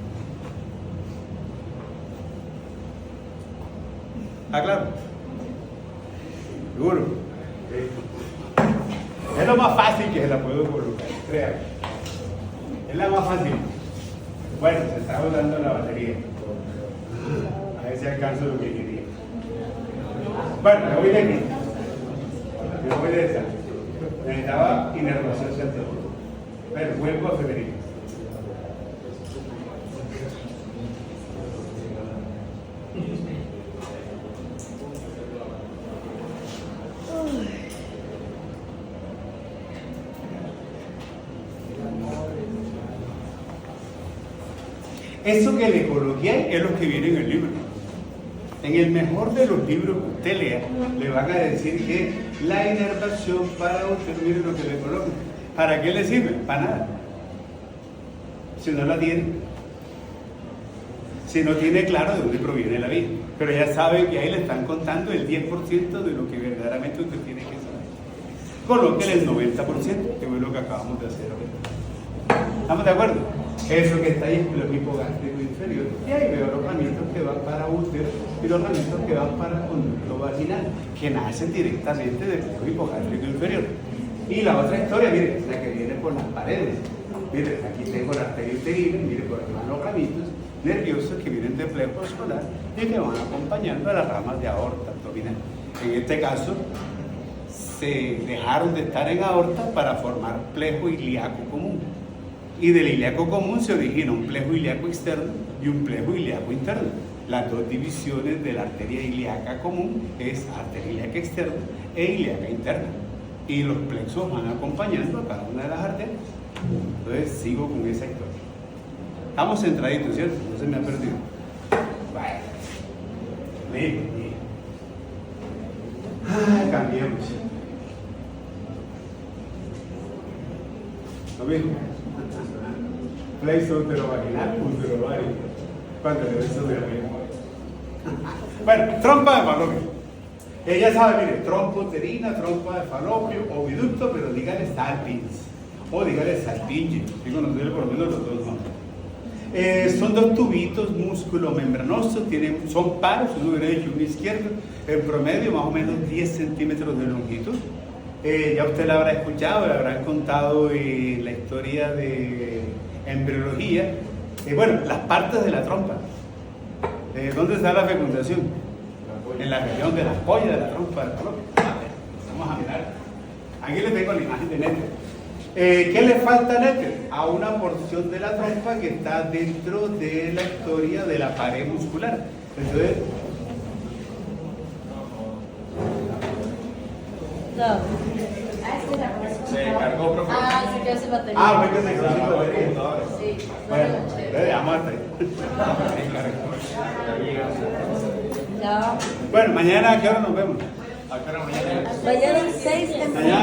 ¿Ah, claro? Seguro. Es lo más fácil que se la puedo colocar, créanme. Es la más fácil. Bueno, se está agotando la batería. A ver si alcanzo lo que quería. Bueno, me voy de aquí. Me voy de esa. Necesitaba inervación central. Bueno, vuelvo a febrero. Eso que le coloqué es lo que viene en el libro. En el mejor de los libros que usted lea, le van a decir que la inervación para usted, mire lo que le colocan. ¿Para qué le sirve? Para nada. Si no la tiene. Si no tiene claro de dónde proviene la vida. Pero ya sabe que ahí le están contando el 10% de lo que verdaderamente usted tiene que saber. Colóquele el 90%, que es lo que acabamos de hacer ahorita. ¿Estamos de acuerdo? Eso que está ahí es el hipogástrico inferior. Y ahí veo los ramitos que van para útero y los ramitos que van para conducto vaginal, que nacen directamente del hipogástrico inferior. Y la otra historia, mire, la que viene por las paredes. Mire, aquí tengo la arteria uterina, mire, por aquí van los ramitos nerviosos que vienen del plexo solar y que van acompañando a las ramas de aorta abdominal. En este caso, se dejaron de estar en aorta para formar plejo ilíaco común. Y del ilíaco común se origina un plejo ilíaco externo y un plejo ilíaco interno. Las dos divisiones de la arteria ilíaca común es arteria ilíaca externa e ilíaca interna. Y los plexos van acompañando a cada una de las arterias. Entonces sigo con esa historia. Estamos centraditos, ¿cierto? No se me ha perdido. Vaya. Listo. Cambiemos. Lo mismo. Plexo uterovaginal, uterovario. Cuando le beso de arriba. Bueno, trompa de falopio. Ella sabe, mire, trompa uterina, trompa de falopio, oviducto, pero dígale salpins. O dígale salpinge. Y conocerle por lo menos los dos nombres. Son dos tubitos músculo-membranosos, son pares, uno derecho y uno izquierdo, en promedio más o menos 10 centímetros de longitud. Ya usted la habrá escuchado, le habrán contado la historia de embriología. Bueno, las partes de la trompa. ¿Dónde está la fecundación? En la región de la polla de la trompa del falopio. Vamos a mirar. Aquí le tengo la imagen de néter. ¿Qué le falta a néter? A una porción de la trompa que está dentro de la historia de la pared muscular. Entonces, No. Se cargó, profe. Ah, se quedó sin batería. fue que se quedó sin batería. Sí. Bueno, vamos hasta ahí. Ya. Bueno, mañana a qué hora nos vemos. ¿A qué hora mañana? Mañana 6 en Mañana